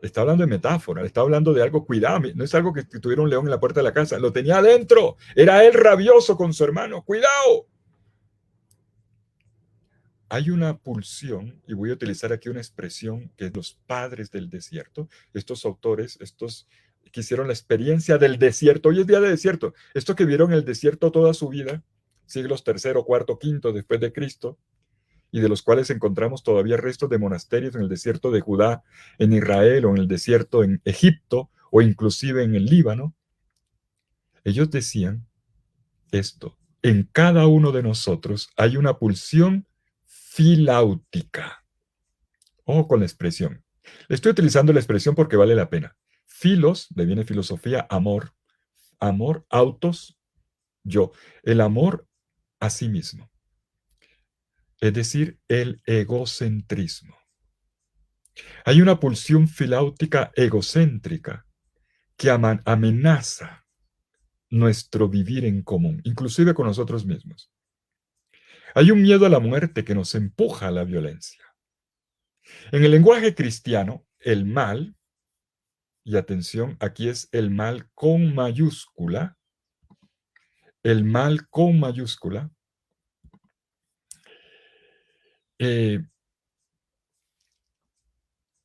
está hablando de metáfora, le está hablando de algo, cuidado, no es algo que tuviera un león en la puerta de la casa, lo tenía adentro, era él rabioso con su hermano, cuidado. Hay una pulsión, y voy a utilizar aquí una expresión que los padres del desierto, estos autores, estos que hicieron la experiencia del desierto, hoy es día de desierto, estos que vieron el desierto toda su vida, siglos tercero, cuarto, quinto después de Cristo, y de los cuales encontramos todavía restos de monasterios en el desierto de Judá, en Israel o en el desierto en Egipto o inclusive en el Líbano, ellos decían esto, en cada uno de nosotros hay una pulsión filáutica. Ojo con la expresión. Estoy utilizando la expresión porque vale la pena. Filos, de viene filosofía, amor. Amor, autos, yo. El amor a sí mismo. Es decir, el egocentrismo. Hay una pulsión filáutica egocéntrica que amenaza nuestro vivir en común, inclusive con nosotros mismos. Hay un miedo a la muerte que nos empuja a la violencia. En el lenguaje cristiano, el mal, y atención, aquí es el mal con mayúscula, el mal con mayúscula,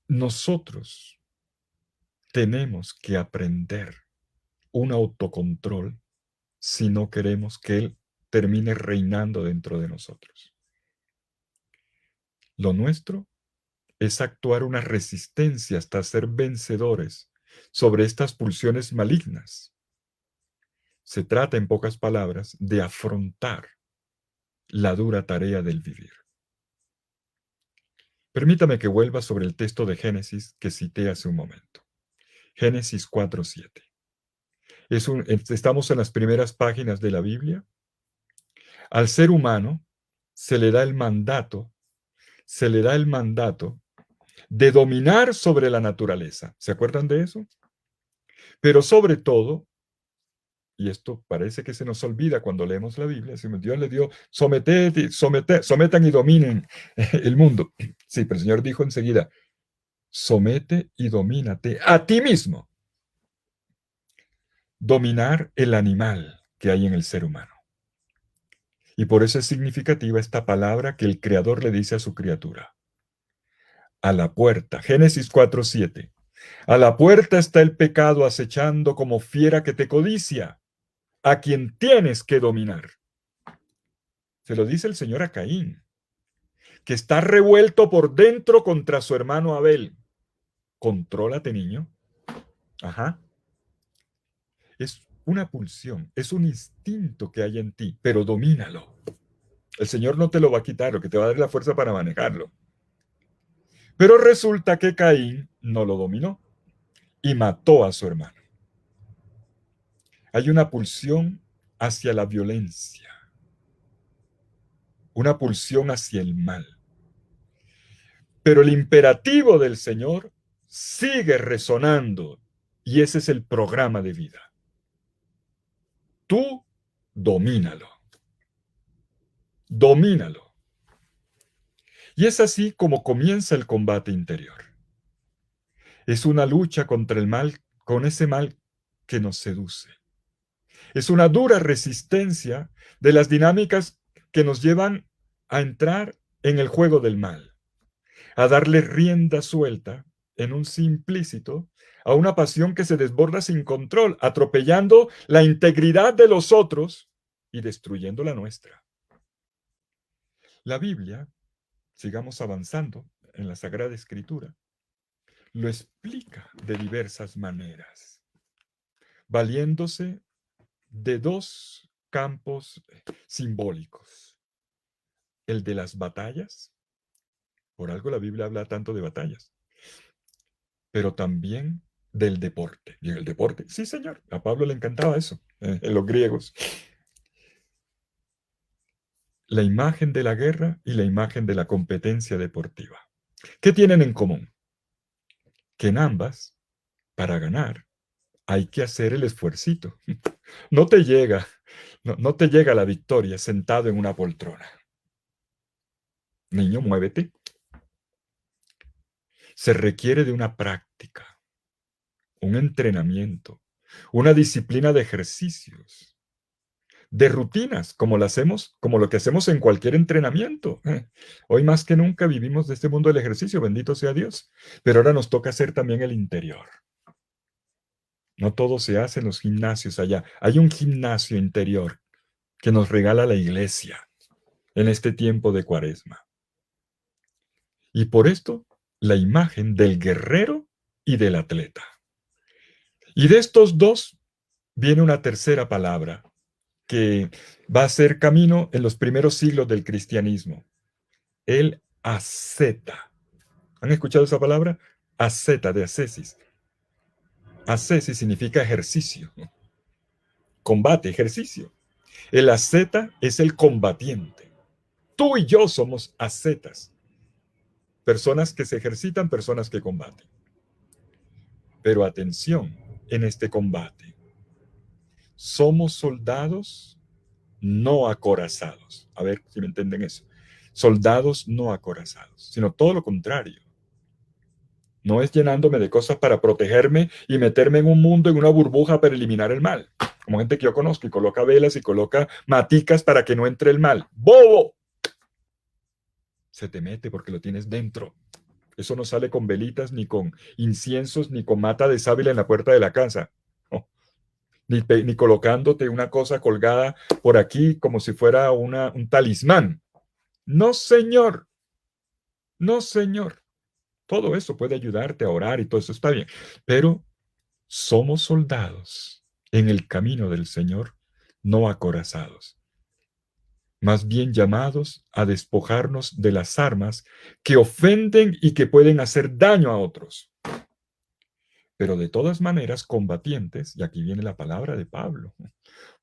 nosotros tenemos que aprender un autocontrol si no queremos que él termine reinando dentro de nosotros. Lo nuestro es actuar una resistencia hasta ser vencedores sobre estas pulsiones malignas. Se trata, en pocas palabras, de afrontar la dura tarea del vivir. Permítame que vuelva sobre el texto de Génesis que cité hace un momento. Génesis 4:7. Estamos en las primeras páginas de la Biblia. Al ser humano se le da el mandato de dominar sobre la naturaleza. ¿Se acuerdan de eso? Pero sobre todo, y esto parece que se nos olvida cuando leemos la Biblia, Dios le dio, sometan y dominen el mundo. Sí, pero el Señor dijo enseguida, somete y domínate a ti mismo. Dominar el animal que hay en el ser humano. Y por eso es significativa esta palabra que el Creador le dice a su criatura. a la puerta. Génesis 4:7. A la puerta está el pecado acechando como fiera que te codicia, a quien tienes que dominar. Se lo dice el Señor a Caín, que está revuelto por dentro contra su hermano Abel. Contrólate, niño. Ajá. Es una pulsión, es un instinto que hay en ti, pero domínalo. El Señor no te lo va a quitar, lo que te va a dar la fuerza para manejarlo. Pero resulta que Caín no lo dominó y mató a su hermano. Hay una pulsión hacia la violencia, una pulsión hacia el mal. Pero el imperativo del Señor sigue resonando y ese es el programa de vida. Tú domínalo. Domínalo. Y es así como comienza el combate interior. Es una lucha contra el mal, con ese mal que nos seduce. Es una dura resistencia de las dinámicas que nos llevan a entrar en el juego del mal, a darle rienda suelta en un simplícito a una pasión que se desborda sin control, atropellando la integridad de los otros y destruyendo la nuestra. La Biblia, sigamos avanzando en la Sagrada Escritura, lo explica de diversas maneras, valiéndose de dos campos simbólicos. El de las batallas, por algo la Biblia habla tanto de batallas, pero también del deporte. Y en el deporte, sí señor, a Pablo le encantaba eso, en los griegos. La imagen de la guerra y la imagen de la competencia deportiva. ¿Qué tienen en común? Que en ambas, para ganar, hay que hacer el esfuercito. No te llega, no te llega la victoria sentado en una poltrona. Niño, muévete. Se requiere de una práctica, un entrenamiento, una disciplina de ejercicios, de rutinas, como lo que hacemos en cualquier entrenamiento. Hoy más que nunca vivimos de este mundo del ejercicio, bendito sea Dios, pero ahora nos toca hacer también el interior. No todo se hace en los gimnasios allá. Hay un gimnasio interior que nos regala la iglesia en este tiempo de Cuaresma. Y por esto, la imagen del guerrero y del atleta. Y de estos dos viene una tercera palabra que va a ser camino en los primeros siglos del cristianismo. El asceta. ¿Han escuchado esa palabra? Asceta, de ascesis. Ascesis significa ejercicio, combate, ejercicio. El asceta es el combatiente. Tú y yo somos ascetas. Personas que se ejercitan, personas que combaten. Pero atención en este combate. Somos soldados no acorazados. A ver si me entienden eso. Soldados no acorazados, sino todo lo contrario. No es llenándome de cosas para protegerme y meterme en un mundo, en una burbuja para eliminar el mal. Como gente que yo conozco y coloca velas y coloca maticas para que no entre el mal. ¡Bobo! Se te mete porque lo tienes dentro. Eso no sale con velitas, ni con inciensos, ni con mata de sábila en la puerta de la casa. No. Ni colocándote una cosa colgada por aquí como si fuera un talismán. No, señor. No, señor. Todo eso puede ayudarte a orar y todo eso está bien. Pero somos soldados en el camino del Señor, no acorazados. Más bien llamados a despojarnos de las armas que ofenden y que pueden hacer daño a otros. Pero de todas maneras combatientes, y aquí viene la palabra de Pablo,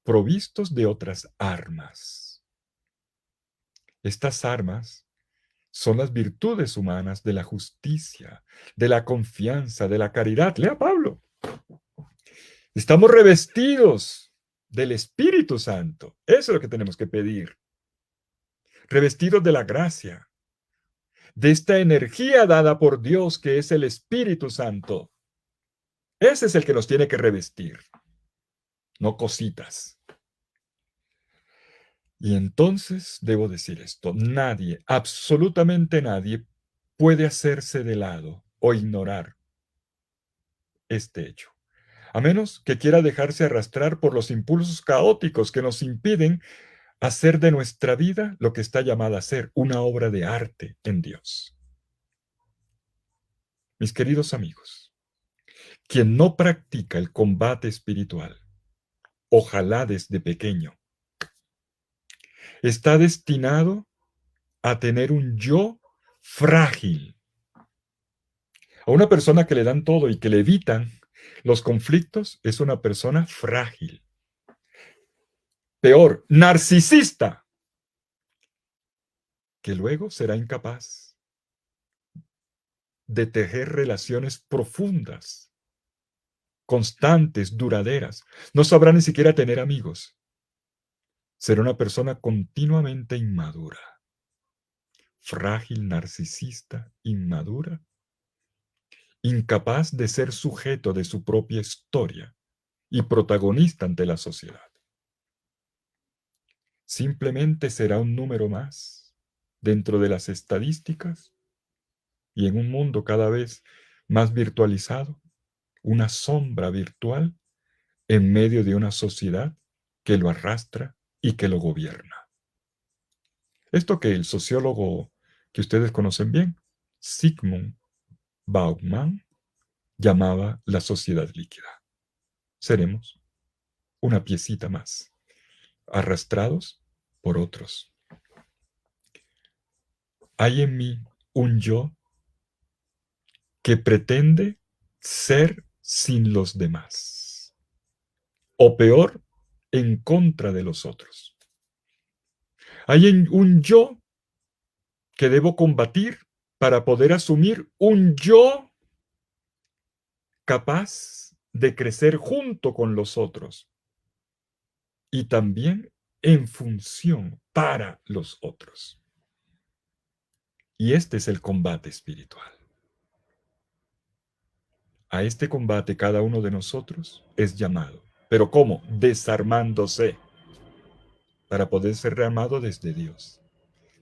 provistos de otras armas. Estas armas son las virtudes humanas de la justicia, de la confianza, de la caridad. Lea Pablo. Estamos revestidos del Espíritu Santo. Eso es lo que tenemos que pedir. Revestidos de la gracia, de esta energía dada por Dios que es el Espíritu Santo. Ese es el que nos tiene que revestir, no cositas. Y entonces debo decir esto, nadie, absolutamente nadie, puede hacerse de lado o ignorar este hecho, a menos que quiera dejarse arrastrar por los impulsos caóticos que nos impiden hacer de nuestra vida lo que está llamada a ser una obra de arte en Dios. Mis queridos amigos, quien no practica el combate espiritual, ojalá desde pequeño, está destinado a tener un yo frágil. A una persona que le dan todo y que le evitan los conflictos es una persona frágil. Peor, narcisista, que luego será incapaz de tejer relaciones profundas, constantes, duraderas. No sabrá ni siquiera tener amigos. Será una persona continuamente inmadura, frágil, narcisista, inmadura, incapaz de ser sujeto de su propia historia y protagonista ante la sociedad. Simplemente será un número más dentro de las estadísticas y en un mundo cada vez más virtualizado, una sombra virtual en medio de una sociedad que lo arrastra y que lo gobierna. Esto que el sociólogo que ustedes conocen bien, Zygmunt Bauman, llamaba la sociedad líquida. Seremos una piecita más, arrastrados por otros. Hay en mí un yo que pretende ser sin los demás, o peor, en contra de los otros. Hay un yo que debo combatir para poder asumir un yo capaz de crecer junto con los otros y también en función para los otros. Y este es el combate espiritual. A este combate cada uno de nosotros es llamado. ¿Pero cómo? Desarmándose para poder ser rearmado desde Dios.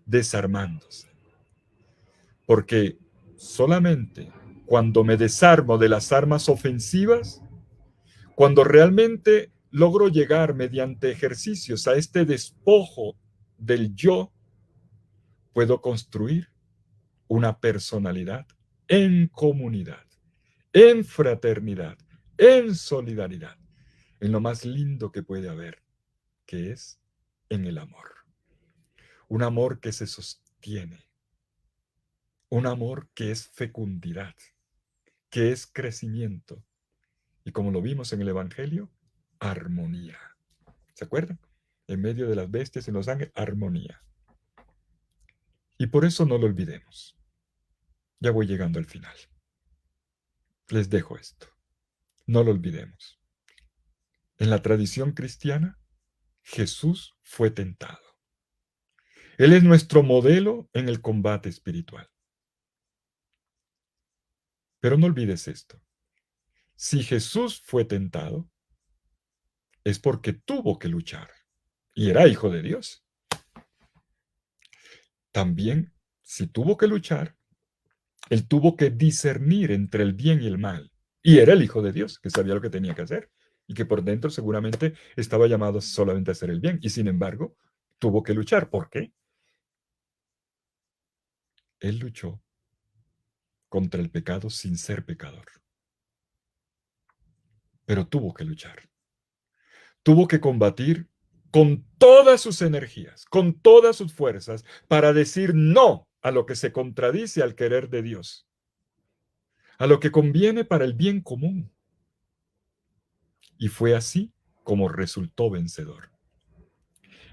Desarmándose. Porque solamente cuando me desarmo de las armas ofensivas, cuando realmente logro llegar mediante ejercicios a este despojo del yo, puedo construir una personalidad en comunidad, en fraternidad, en solidaridad, en lo más lindo que puede haber, que es en el amor. Un amor que se sostiene, un amor que es fecundidad, que es crecimiento. Y como lo vimos en el Evangelio, armonía. ¿Se acuerdan? En medio de las bestias y los ángeles, armonía. Y por eso no lo olvidemos. Ya voy llegando al final. Les dejo esto. No lo olvidemos. En la tradición cristiana, Jesús fue tentado. Él es nuestro modelo en el combate espiritual. Pero no olvides esto. Si Jesús fue tentado, es porque tuvo que luchar. Y era hijo de Dios. También, si tuvo que luchar, él tuvo que discernir entre el bien y el mal. Y era el hijo de Dios, que sabía lo que tenía que hacer. Y que por dentro seguramente estaba llamado solamente a hacer el bien. Y sin embargo, tuvo que luchar. ¿Por qué? Él luchó contra el pecado sin ser pecador. Pero tuvo que luchar. Tuvo que combatir con todas sus energías, con todas sus fuerzas, para decir no a lo que se contradice al querer de Dios, a lo que conviene para el bien común. Y fue así como resultó vencedor.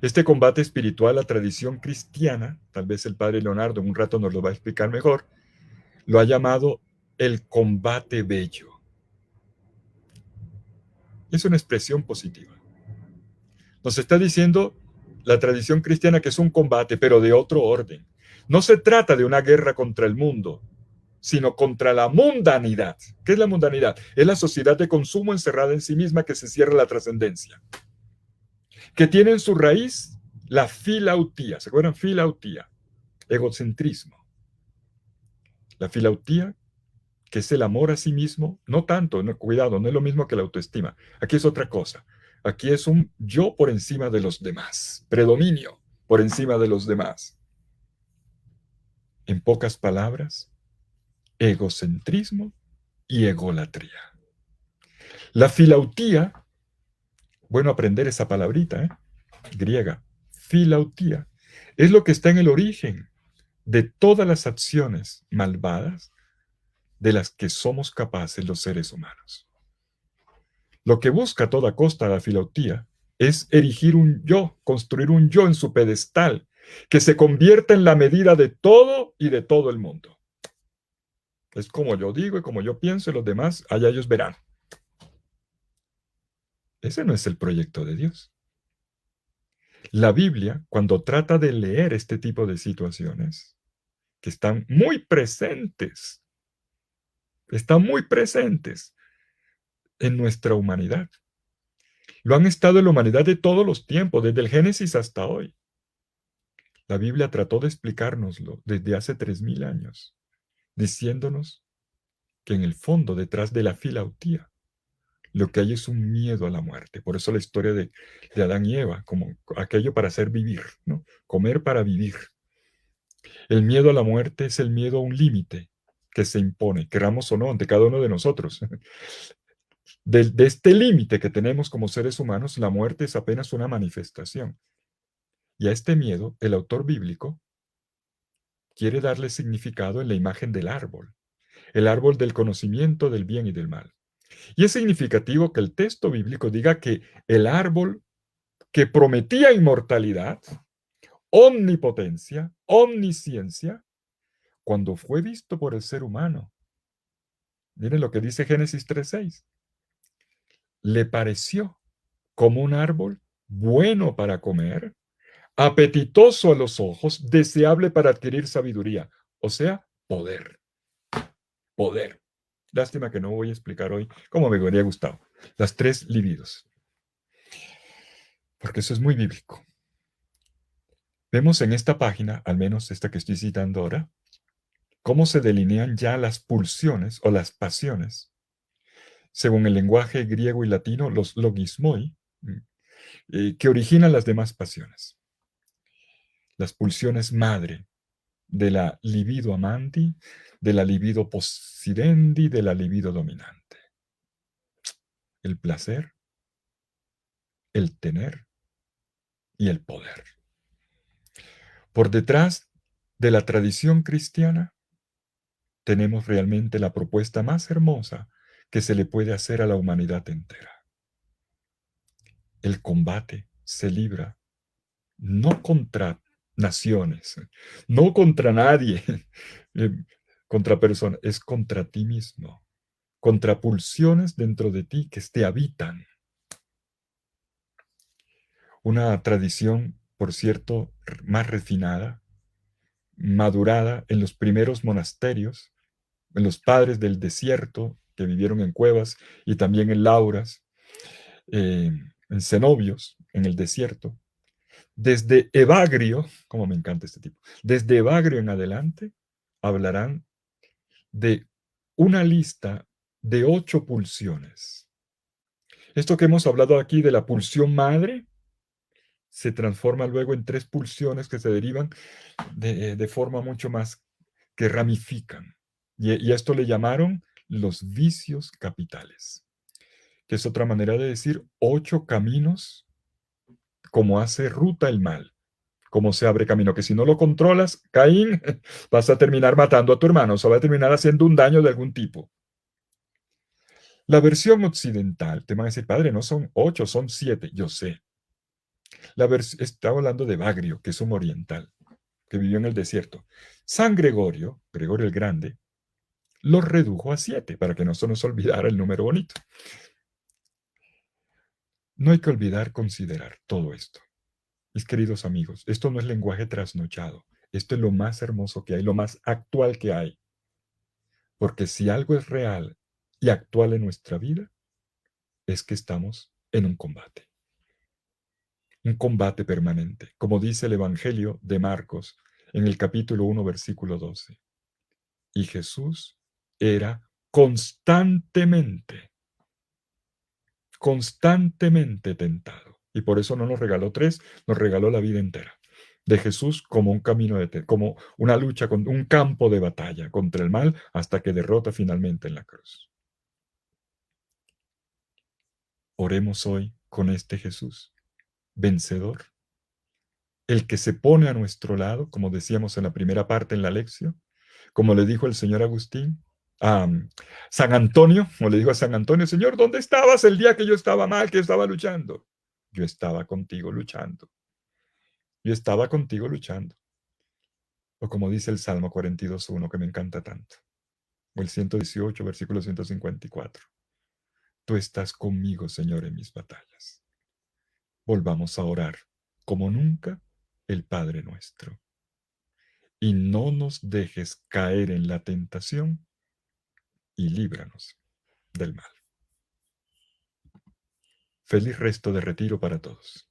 Este combate espiritual, la tradición cristiana, tal vez el padre Leonardo en un rato nos lo va a explicar mejor, lo ha llamado el combate bello. Es una expresión positiva. Nos está diciendo la tradición cristiana que es un combate, pero de otro orden. No se trata de una guerra contra el mundo, sino contra la mundanidad. ¿Qué es la mundanidad? Es la sociedad de consumo encerrada en sí misma que se cierra la trascendencia, que tiene en su raíz la filautía. ¿Se acuerdan? Filautía, egocentrismo. La filautía, que es el amor a sí mismo, no tanto, no, cuidado, no es lo mismo que la autoestima. Aquí es otra cosa. Aquí es un yo por encima de los demás, predominio por encima de los demás. En pocas palabras, egocentrismo y egolatría. La filautía, bueno aprender esa palabrita, griega, filautía, es lo que está en el origen de todas las acciones malvadas de las que somos capaces los seres humanos. Lo que busca a toda costa la filautía es erigir un yo, construir un yo en su pedestal, que se convierta en la medida de todo y de todo el mundo. Es como yo digo y como yo pienso y los demás, allá ellos verán. Ese no es el proyecto de Dios. La Biblia, cuando trata de leer este tipo de situaciones, que están muy presentes en nuestra humanidad. Lo han estado en la humanidad de todos los tiempos, desde el Génesis hasta hoy. La Biblia trató de explicárnoslo desde hace 3000 años, diciéndonos que en el fondo, detrás de la filautía, lo que hay es un miedo a la muerte. Por eso la historia de Adán y Eva, como aquello para hacer vivir, ¿no? Comer para vivir. El miedo a la muerte es el miedo a un límite que se impone, queramos o no, ante cada uno de nosotros. De este límite que tenemos como seres humanos, la muerte es apenas una manifestación. Y a este miedo, el autor bíblico quiere darle significado en la imagen del árbol, el árbol del conocimiento del bien y del mal. Y es significativo que el texto bíblico diga que el árbol que prometía inmortalidad, omnipotencia, omnisciencia, cuando fue visto por el ser humano, miren lo que dice Génesis 3:6, le pareció como un árbol bueno para comer, apetitoso a los ojos, deseable para adquirir sabiduría, o sea, poder, poder. Lástima que no voy a explicar hoy cómo me hubiera gustado. Las tres libidos, porque eso es muy bíblico. Vemos en esta página, al menos esta que estoy citando ahora, cómo se delinean ya las pulsiones o las pasiones, según el lenguaje griego y latino, los logismoi, que originan las demás pasiones. Las pulsiones madre de la libido amanti, de la libido possidendi, de la libido dominante. El placer, el tener y el poder. Por detrás de la tradición cristiana tenemos realmente la propuesta más hermosa que se le puede hacer a la humanidad entera. El combate se libra no contra naciones, no contra nadie, contra personas, es contra ti mismo, contra pulsiones dentro de ti que te habitan. Una tradición, por cierto, más refinada, madurada en los primeros monasterios, en los padres del desierto que vivieron en cuevas y también en lauras, en cenobios, en el desierto. Desde Evagrio, como me encanta este tipo, desde Evagrio en adelante hablarán de una lista de 8 pulsiones. Esto que hemos hablado aquí de la pulsión madre se transforma luego en 3 pulsiones que se derivan de forma mucho más que ramifican. Y a esto le llamaron los vicios capitales, que es otra manera de decir 8 caminos como hace ruta el mal, como se abre camino, que si no lo controlas, Caín, vas a terminar matando a tu hermano, o sea, va a terminar haciendo un daño de algún tipo. La versión occidental, te van a decir, padre, no son 8, son 7, yo sé. Está hablando de Bagrio, que es un oriental, que vivió en el desierto. San Gregorio, Gregorio el Grande, los redujo a 7, para que no se nos olvidara el número bonito. No hay que olvidar considerar todo esto. Mis queridos amigos, esto no es lenguaje trasnochado. Esto es lo más hermoso que hay, lo más actual que hay. Porque si algo es real y actual en nuestra vida, es que estamos en un combate. Un combate permanente, como dice el Evangelio de Marcos en el capítulo 1, versículo 12. Y Jesús era constantemente tentado. Y por eso no nos regaló 3, nos regaló la vida entera de Jesús como un camino como una lucha, con un campo de batalla contra el mal hasta que derrota finalmente en la cruz. Oremos hoy con este Jesús, vencedor, el que se pone a nuestro lado, como decíamos en la primera parte en la lección, como le dijo el señor Agustín a San Antonio, o le dijo a San Antonio, Señor, ¿dónde estabas el día que yo estaba mal, que estaba luchando? Yo estaba contigo luchando. Yo estaba contigo luchando. O como dice el Salmo 42.1, que me encanta tanto. O el 118, versículo 154. Tú estás conmigo, Señor, en mis batallas. Volvamos a orar, como nunca, el Padre nuestro. Y no nos dejes caer en la tentación y líbranos del mal. Feliz resto de retiro para todos.